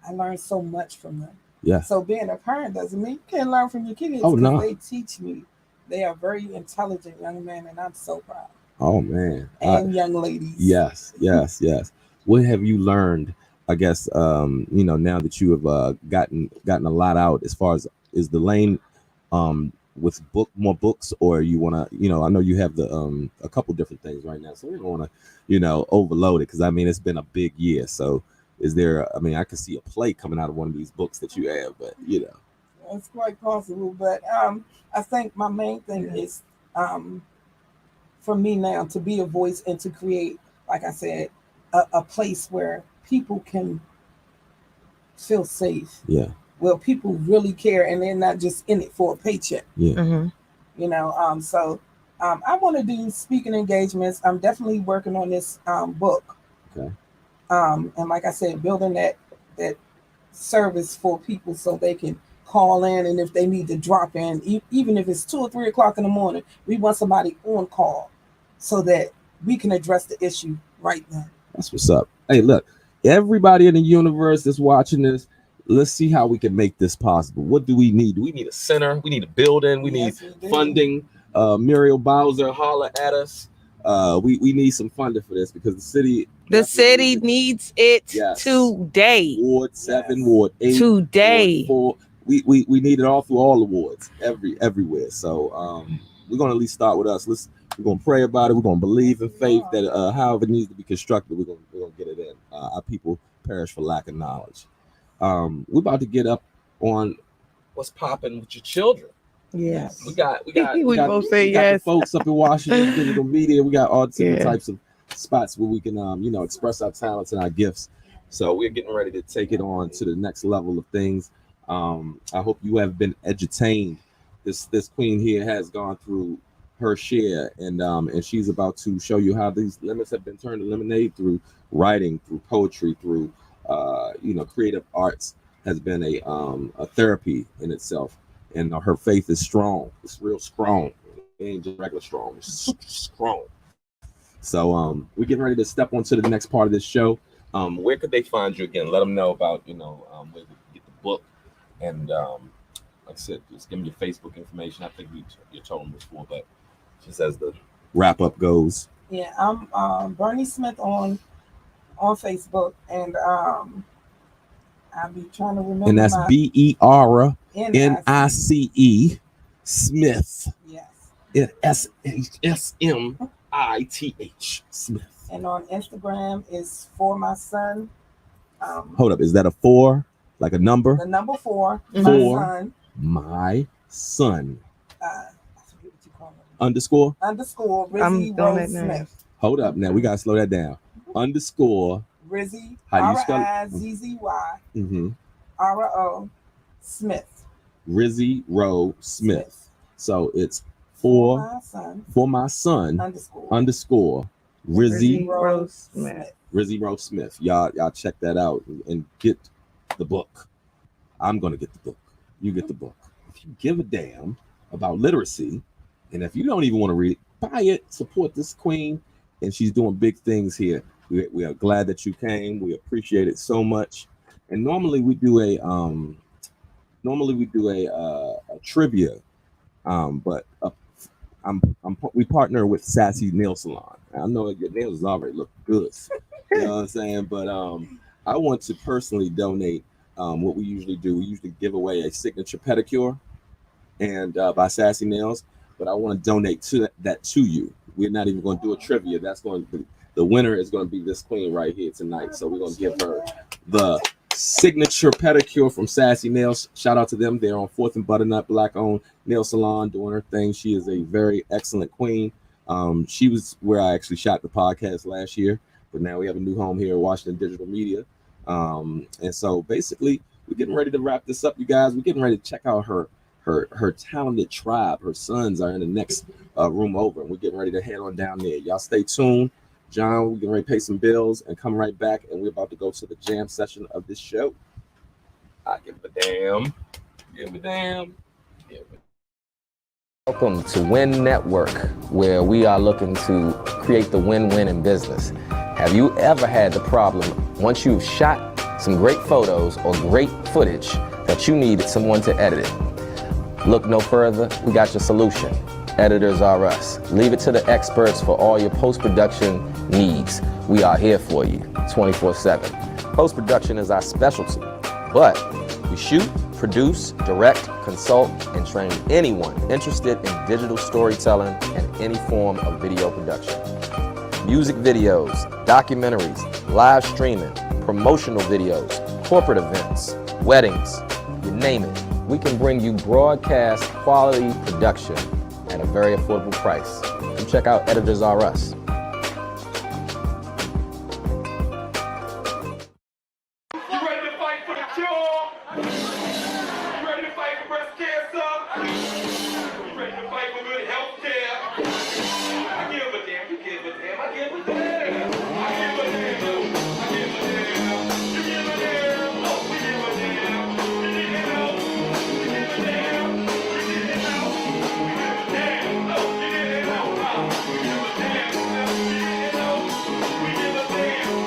I learn so much from them.
Yeah.
So being a parent doesn't mean you can't learn from your kids.
Oh, no.
They teach me. They are very intelligent young men, and I'm so proud.
Oh man.
And young ladies.
Yes. What have you learned? I guess now that you have gotten a lot out, as far as is the lane with more books, or you want to, I know you have the a couple different things right now, so we don't want to overload it, because it's been a big year. So is there, I could see a play coming out of one of these books that you have, but
it's quite possible. But I think my main thing is for me now to be a voice and to create, like I said, a place where people can feel safe.
Yeah.
Well, people really care, and they're not just in it for a paycheck.
Yeah.
Mm-hmm.
So I want to do speaking engagements. I'm definitely working on this book.
Okay.
And like I said, building that service for people so they can call in, and if they need to drop in, even if it's 2 or 3 o'clock in the morning, we want somebody on call so that we can address the issue right then.
That's what's up. Hey, look, everybody in the universe that's watching this, let's see how we can make this possible. What do we need? Do we need a center? We need a building. We need funding. Muriel Bowser, holler at us. We need some funding for this, because the city
needs it today.
Ward 7, Ward 8,
today.
Ward 4. We need it all through all the wards, everywhere. So we're gonna at least start with us. We're gonna pray about it. We're gonna believe in faith that however it needs to be constructed, we're gonna get it in. Our people perish for lack of knowledge. We're about to get up on what's popping with your children.
Yes.
We got
both say yes.
The folks up in Washington, digital media. We got all different types of spots where we can express our talents and our gifts. So we're getting ready to take it on to the next level of things. I hope you have been edutained. This queen here has gone through her share, and she's about to show you how these limits have been turned to lemonade through writing, through poetry, through creative arts. Has been a therapy in itself, and her faith is strong. It's real strong. It ain't just regular strong. It's strong. So we're getting ready to step onto the next part of this show. Where could they find you again? Let them know about where they can get the book, and like I said, just give them your Facebook information. I think you told them before, but just as the wrap up goes.
Yeah, I'm Bernie Smith on Facebook, and I'll be trying to remember.
And that's BERNICE Smith.
Yes.
SMITH Smith.
And on Instagram is For My Son.
Hold up, is that a 4? Like a number?
The number 4.
For My son
I forget what you call it.
underscore.
Underscore
I'm
Rizzy
doing
Rose
it now.
Smith.
Hold up, now we gotta slow that down. Underscore.
Rizzy
How do you spell it?
Rizzy
Mm-hmm.
RO Smith.
Rizzy Rowe Smith. So it's
For
for my son
underscore
Rizzy
Rose Smith.
Rizzy Rowe Smith. Y'all check that out and get the book. I'm gonna get the book. You get the book. If you give a damn about literacy, and if you don't even want to read it, buy it. Support this queen, and she's doing big things here. We are glad that you came. We appreciate it so much. And normally we do a trivia, but we partner with Sassy Nail Salon. I know your nails already look good. You know what I'm saying? But I want to personally donate what we usually do. We usually give away a signature pedicure and by Sassy Nails, but I want to donate that to you. We're not even going to do a trivia. That's going to the winner is going to be this queen right here tonight. So we're going to give her the signature pedicure from Sassy Nails. Shout out to them. They're on 4th and Butternut, black-owned nail salon, doing her thing. She is a very excellent queen. She was where I actually shot the podcast last year, but now we have a new home here at Washington Digital Media. And so basically, we're getting ready to wrap this up, you guys. We're getting ready to check out her talented tribe. Her sons are in the next room over, and we're getting ready to head on down there. Y'all stay tuned. John, we're getting ready to pay some bills and come right back, and we're about to go to the jam session of this show. I give a damn. Give a damn.
Welcome to Win Network, where we are looking to create the win-win in business. Have you ever had the problem, once you've shot some great photos or great footage, that you needed someone to edit it? Look no further, we got your solution. Editors are us. Leave it to the experts for all your post-production needs. We are here for you 24/7. Post-production is our specialty, but we shoot, produce, direct, consult, and train anyone interested in digital storytelling and any form of video production. Music videos, documentaries, live streaming, promotional videos, corporate events, weddings, you name it. We can bring you broadcast quality production at a very affordable price. Come check out Editors R Us.
You ready to fight for the cure? You ready to fight for breast cancer? You ready to fight for good health care? I give a damn, you give a damn, I give a damn. I give a damn, I give a damn. You give a damn, oh, we give a damn. You didn't know, you give a damn. You didn't know, we give a damn. Oh, you didn't know, we give a damn. You didn't know, we give a damn.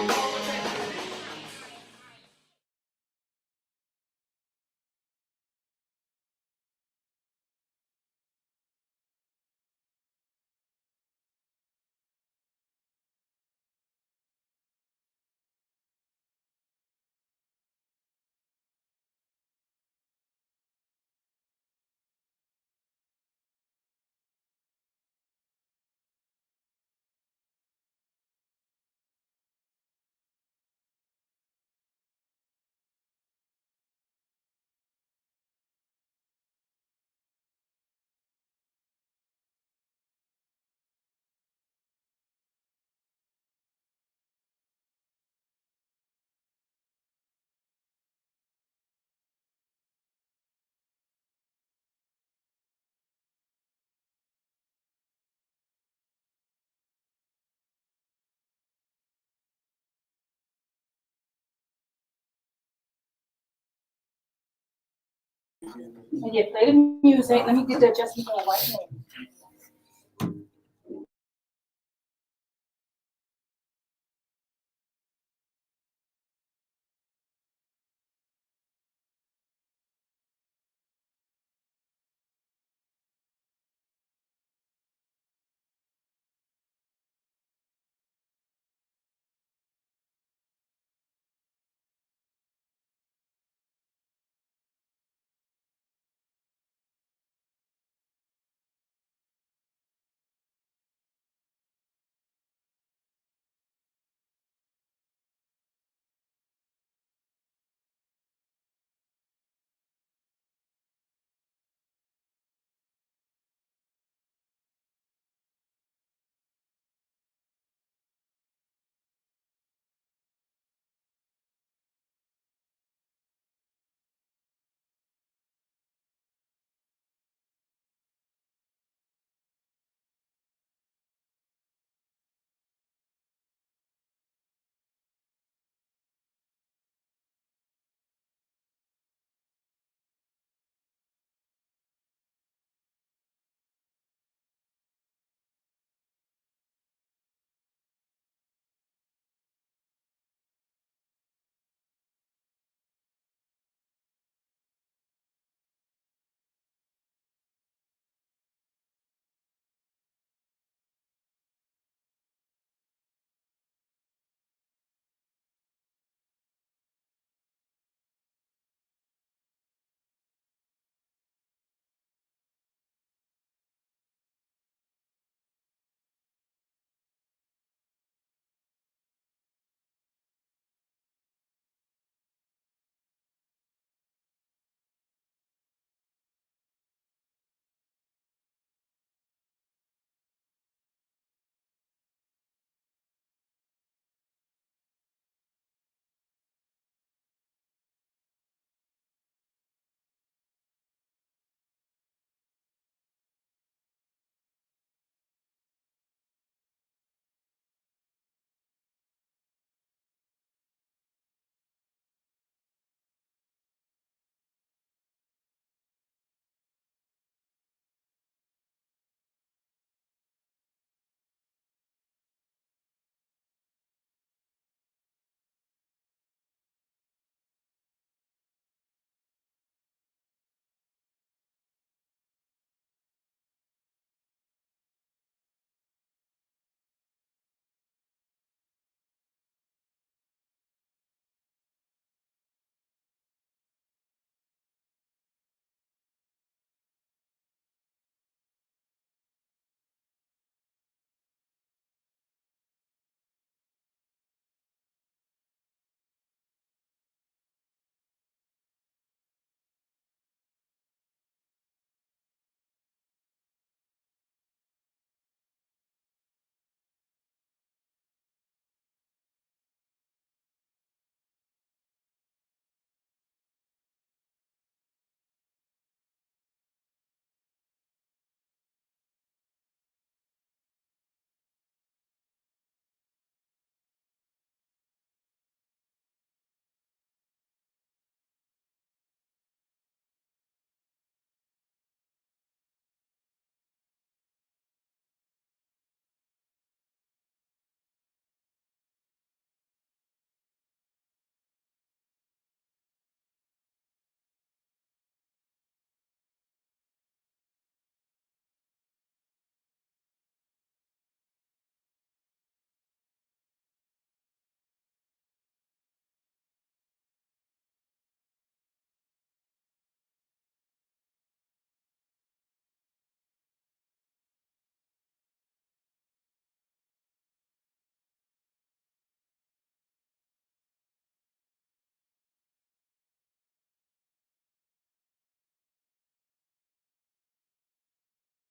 Yeah, play the music. Let me get the adjustment right now.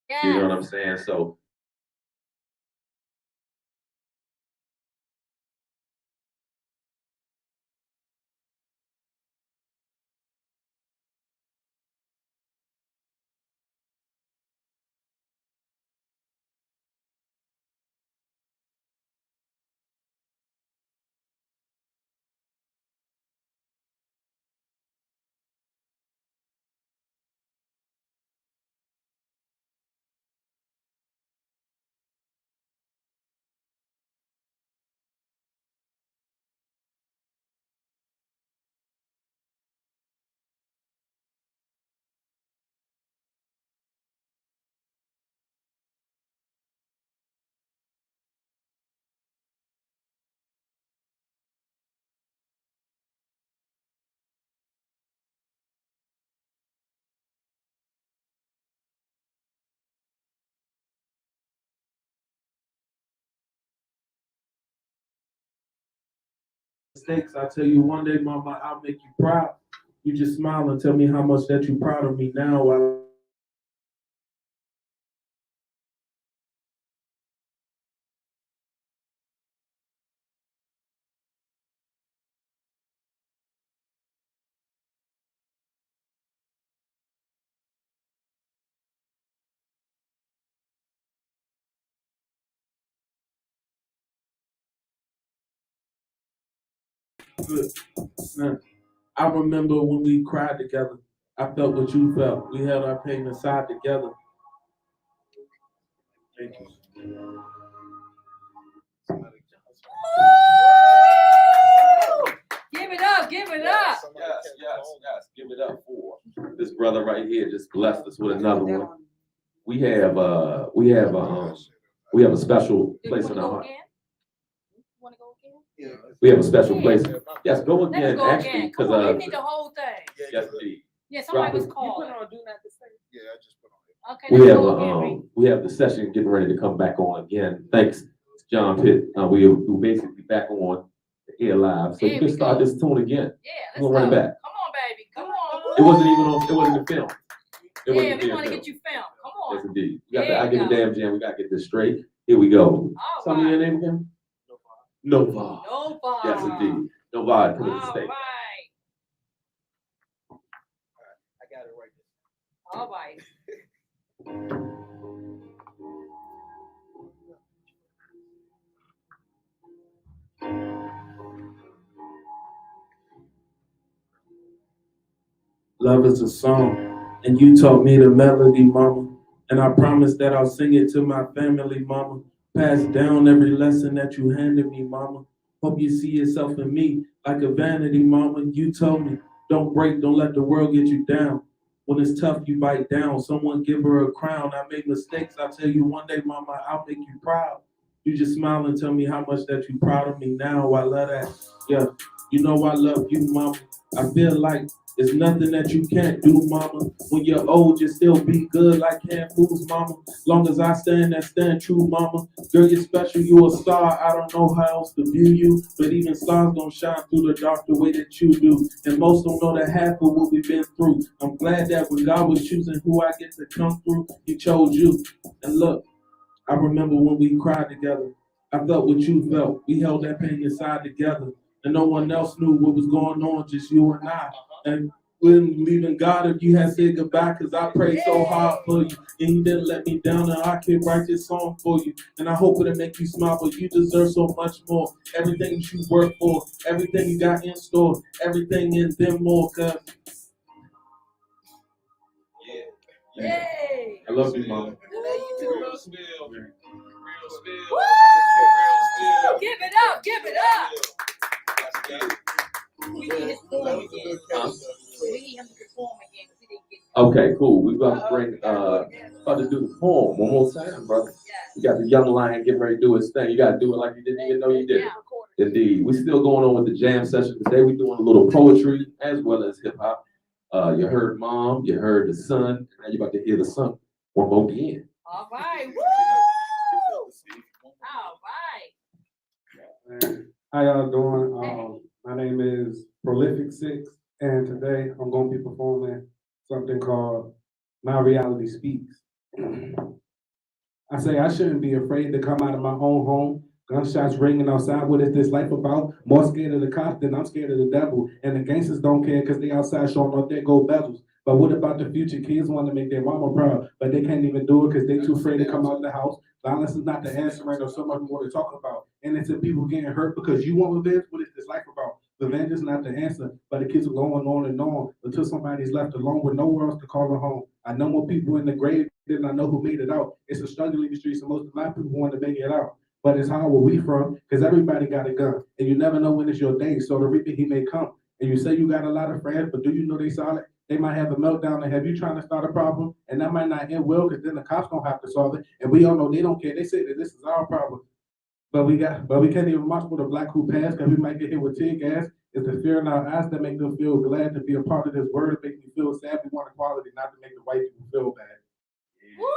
You know what I'm saying? So
mistakes. I tell you one day, mama, I'll make you proud. You just smile and tell me how much that you're proud of me now. While good. Man, I remember when we cried together. I felt what you felt. We held our pain aside together. Thank you.
Give it up, give it up.
Yes. Give it up for this brother right here. Just blessed us with another one. We have a special place in our heart.
Wanna go again?
We have a special place. Yes, go
Let us
again,
go
actually,
again.
because
Come on, we need the whole thing.
yes, indeed.
Yeah, somebody was
Drop it.
calling.
Yeah, I just put on.
Okay,
We
let's
have
go again, Ray.
we have the session getting ready to come back on again. Thanks, John Pitt. We're basically back on the air live, so
There
you can
we
start
go.
this tune again.
Yeah,
We're
let's
gonna run
go.
it back.
Come on, baby. Come on.
It wasn't even on. It wasn't the film. It
Yeah,
wasn't
we
the
want to
film.
get you filmed. Come
Yes,
on.
indeed.
There
I
you
give a
go.
damn jam. We gotta get this straight. Here we go.
All
Tell me your
right.
name again. Nova.
Nova.
Yes, indeed. Nova, come to the
All
stage.
right.
I got it right
All right.
Love is a song, and you taught me the melody, mama. And I promise that I'll sing it to my family, mama. Pass down every lesson that you handed me, mama. Hope you see yourself in me like a vanity, mama. You told me, don't break, don't let the world get you down. When it's tough, you bite down. Someone give her a crown. I made mistakes. I tell you one day, mama, I'll make you proud. You just smile and tell me how much that you proud of me now. I love that. Yeah, you know I love you, mama. I feel like there's nothing that you can't do, mama. When you're old, you still be good like Cam Fools, mama. Long as I stand true, mama. Girl, you're special, you a star. I don't know how else to view you, but even stars don't shine through the dark the way that you do. And most don't know the half of what we've been through. I'm glad that when God was choosing who I get to come through, He chose you. And look, I remember when we cried together. I felt what you felt. We held that pain inside together. And no one else knew what was going on, just you and I. And when leaving God, if you had said goodbye, because I prayed so hard for you, and you didn't let me down, and I can write this song for you. And I hope it'll make you smile, but you deserve so much more. Everything you work for, everything you got in store, everything in them more, cause
Yay.
I love you, mama.
Woo! Give it up, give it up. We need his form again. We need him to perform again. We didn't get
Okay, cool. We about to bring about to do the poem one more time, brother. You got the young lion getting ready to do his thing. You gotta do it like you didn't even know you did it. Indeed. We're still going on with the jam session today. We're doing a little poetry as well as hip hop. You heard mom, you heard the son, now you're about to hear the son one more again.
All right. Woo! All right.
how y'all doing? My name is Prolific Six, and today I'm gonna be performing something called My Reality Speaks. I say I shouldn't be afraid to come out of my own home. Gunshots ringing outside. What is this life about? More scared of the cops than I'm scared of the devil. And the gangsters don't care because they outside showing off their gold bezels. But what about the future? Kids want to make their mama proud, but they can't even do it because they too afraid to come out of the house. Violence is not the answer, right? Or so much more to talk about. Innocent people getting hurt because you want revenge. What is this life about? Revenge is not the answer, but the kids are going on and on until somebody's left alone with nowhere else to call a home. I know more people in the grave than I know who made it out. It's a struggle in the streets, and most of my people want to make it out. But it's hard where we from, because everybody got a gun, and you never know when it's your day, so the reaper he may come. And you say you got a lot of friends, but do you know they solid? They might have a meltdown and have you trying to start a problem, and that might not end well, because then the cops don't have to solve it, and we all know they don't care. They say that this is our problem. But we can't even march with a black who passed, because we might get hit with tear gas. It's the fear in our eyes that make them feel glad to be a part of this word. It makes me feel sad. We want equality, not to make the white people feel bad.
Woo!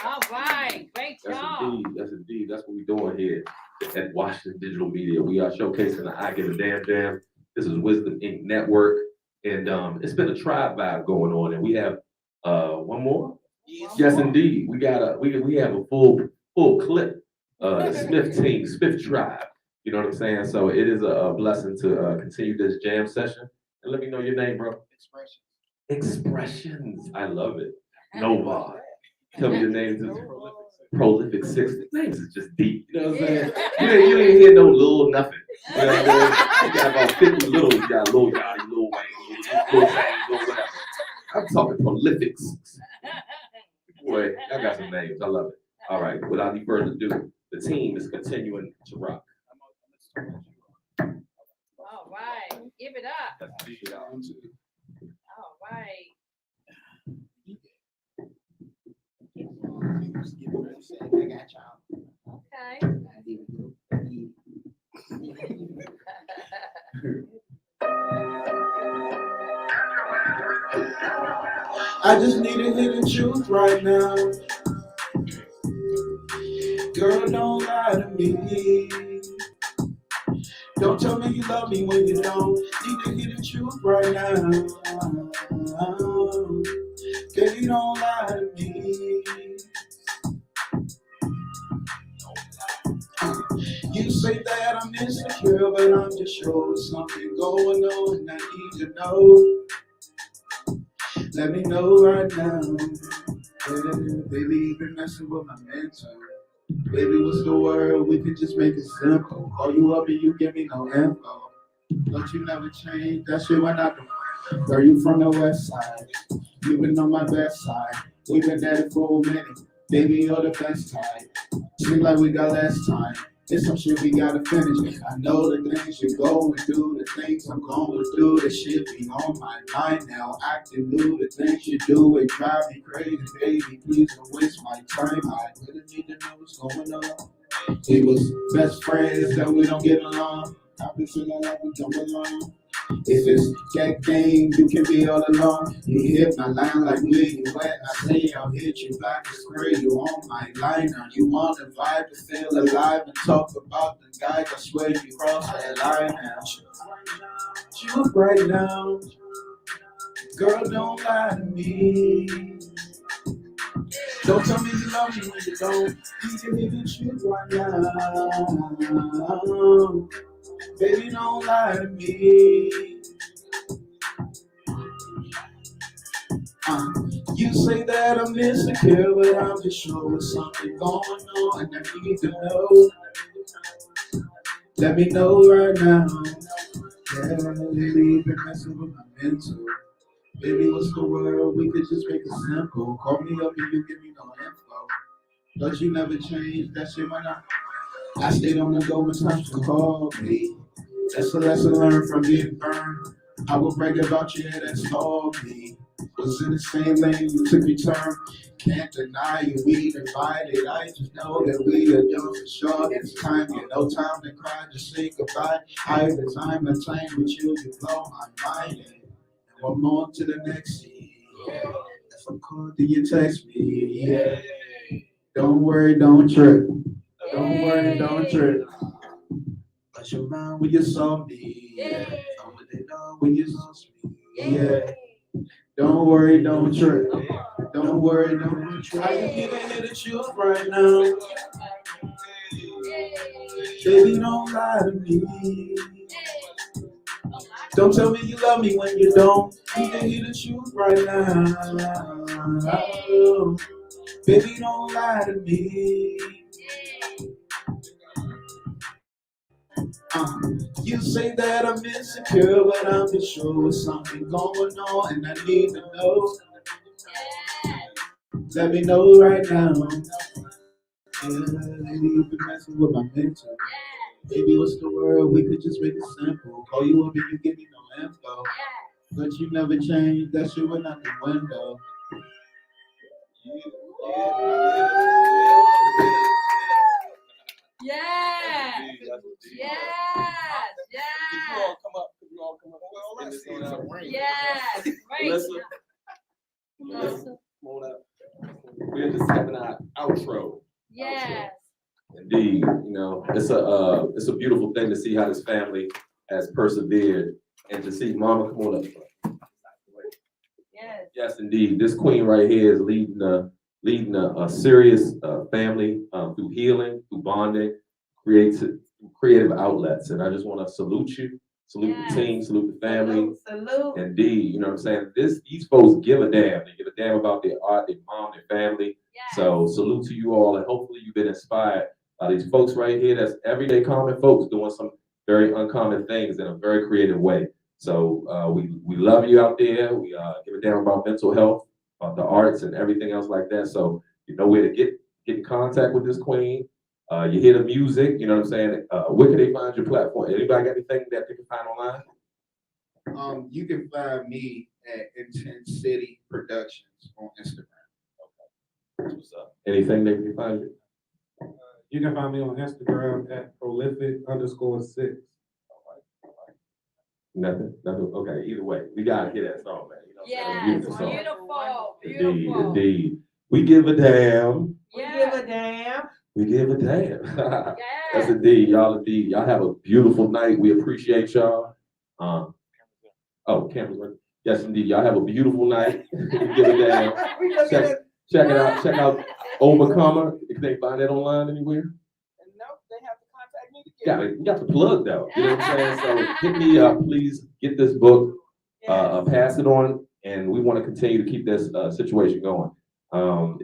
All right, great job.
That's indeed. That's what we're doing here at Washington Digital Media. We are showcasing the I Give a Damn Jam. This is Wisdom Inc. Network. And it's been a tribe vibe going on. And we have one more? Yes, indeed. We got we have a full clip. The Smith team, Smith tribe. You know what I'm saying? So it is a blessing to continue this jam session. And let me know your name, bro. Expressions. I love it. Nova. Tell me your name. Prolific Six. The names is just deep. You know what I'm saying? You ain't hear no little nothing. You know what I'm saying? You got about 50 little. You got Lil Yachty, Lil Wayne, Lil Wayne, Lil whatever. I'm talking prolifics. Boy, I got some names. I love it. All right. Without any further ado, the team is continuing to rock.
All right, give it up. All right. Okay.
I just need to hear the truth right now. Girl, don't lie to me. Don't tell me you love me when you don't. Need to hear the truth right now. Baby, don't lie to me. You say that I'm insecure, but I'm just sure there's something going on, and I need to know. Let me know right now. Yeah, baby, you've been messing with my mental. Baby, what's the word? We could just make it simple. Call you up and you give me no info. Don't you never change? That shit went out the. Girl, you from the west side. You been on my best side. We been at it for a minute. Baby, you're the best type. Seems like we got less time. It's some shit we gotta finish. I know the things you're going through, the things I'm going through, the shit be on my mind now. Acting new, the things you do, it drive me crazy, baby. Please don't waste my time. I really need to know what's going on. We was best friends, that we don't get along. I've been feeling like we don't belong. If it's that game, you can be all alone. You hit my line like where you at. I say I'll hit you back and spray you on my line. Now you want the vibe to feel alive and talk about the guys. I swear you cross that line now. Shoot right now. Girl, don't lie to me. Don't tell me you love me when you don't. You can hear the truth right now. Baby, don't lie to me. You say that I'm insecure, but I'm just sure there's something going on, and I need to know. Let me know right now. Yeah, lately you've been messing with my mental. Baby, what's the word? We could just make it simple. Call me up and you give me no info. But you never changed. That shit went out. I stayed on the go when times to call me. That's a lesson learned from getting burned. I will brag about you, that's all me. Was in the same lane, you took your turn. Can't deny you, we divided. I just know that we are young for sure. It's time, you no time to cry, just say goodbye. I have the time to time with you, you blow my mind. And one more to the next scene. If I'm called, then you text me. Yeah. Don't worry, don't trip. Don't worry, don't trip. But your mind when you saw me. Yeah. I would know when you saw me. Yeah. Don't worry, don't trip. Don't worry, don't trip. I can get into the truth right now. Baby, don't lie to me. Don't tell me you love me when you don't. You can hear the truth right now. Baby, don't lie to me. You say that I'm insecure, but I'm just sure there's something going on, and I need to know. Let me know right now. Yeah, maybe you've been messing with my mental. Maybe what's the word? We could just make it simple. Call you up and you give me no info. But you never changed. That shit went out the window.
Yes. Yes. Yes.
Could you all come up? Could you all come up? Well, let's see.
Yes. Right.
Melissa, come on up. We're just having our outro.
Yes.
Indeed, you know, it's a beautiful thing to see how this family has persevered, and to see Mama, come on up.
Yes.
Yes, indeed. This queen right here is leading a serious family through healing, through bonding, creative outlets. And I just want to salute you, salute the team, salute the family.
Salute.
Indeed, you know what I'm saying? These folks give a damn. They give a damn about their art, their mom, their family.
Yes.
So salute to you all, and hopefully you've been inspired by these folks right here. That's everyday common folks doing some very uncommon things in a very creative way. So we love you out there. We give a damn about mental health, about the arts and everything else like that. So you know where to get in contact with this queen. You hear the music, you know what I'm saying? Where can they find your platform? Anybody got anything that they can find online?
You can find me at Intense City Productions on Instagram.
What's up? Anything they can find you?
You can find me on Instagram at prolific_6.
Nothing. Okay, either way, we gotta hear that song, man. You know,
Yes. Beautiful.
Indeed. We give a damn.
Yes.
We give a damn. That's indeed, y'all. Indeed, y'all have a beautiful night. We appreciate y'all. Cameras working. Yes, indeed, y'all have a beautiful night. Give a damn. Check it out. Check out Overcomer. If they find that online anywhere.
Nope, they have to contact me to get
You got the plug though. You know what I'm saying? So hit me up, please. Get this book, pass it on, and we want to continue to keep this situation going.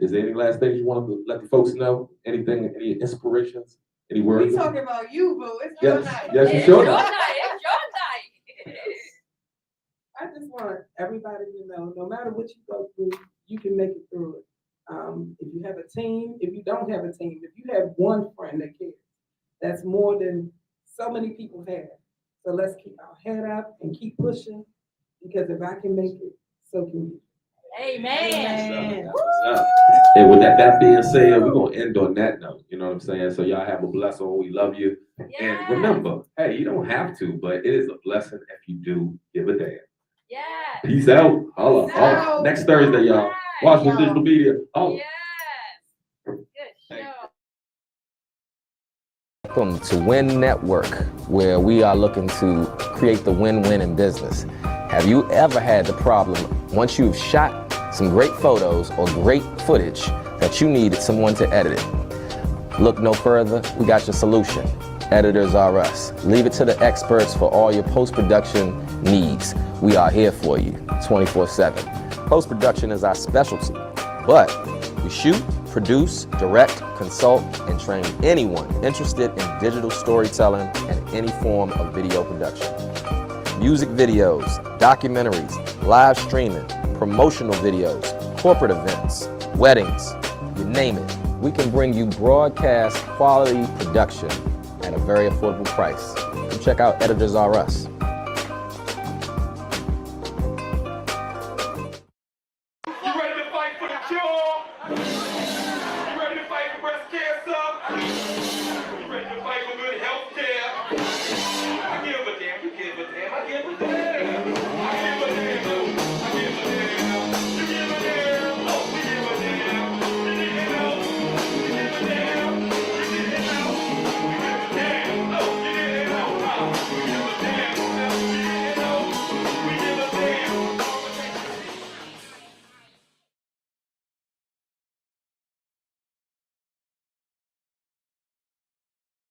Is there any last things you want to let the folks know? Anything, any inspirations, any words?
We talking about you, boo. It's your night.
Yes, it's your night.
It's your night.
I just want everybody to know, no matter what you go through, you can make it through it. If you have a team, if you don't have a team, if you have one friend that cares, that's more than so many people have. So let's keep our head up and keep pushing, because if I can make it, so can you.
Amen.
And with that being said, we're gonna end on that note. You know what I'm saying? So y'all have a blessed one. We love you. And remember, hey, you don't have to, but it is a blessing if you do give a damn.
Yes.
Peace out. Holla. Next Thursday, y'all. Washington Digital Media. Oh.
Yes. Good show.
Welcome to Win Network, where we are looking to create the win-win in business. Have you ever had the problem, once you've shot some great photos or great footage, that you needed someone to edit it? Look no further, we got your solution. Editors are us. Leave it to the experts for all your post-production needs. We are here for you 24/7. Post-production is our specialty, but we shoot, produce, direct, consult, and train anyone interested in digital storytelling and any form of video production. Music videos, documentaries, live streaming, promotional videos, corporate events, weddings, you name it. We can bring you broadcast quality production at a very affordable price. Check out Editors R Us.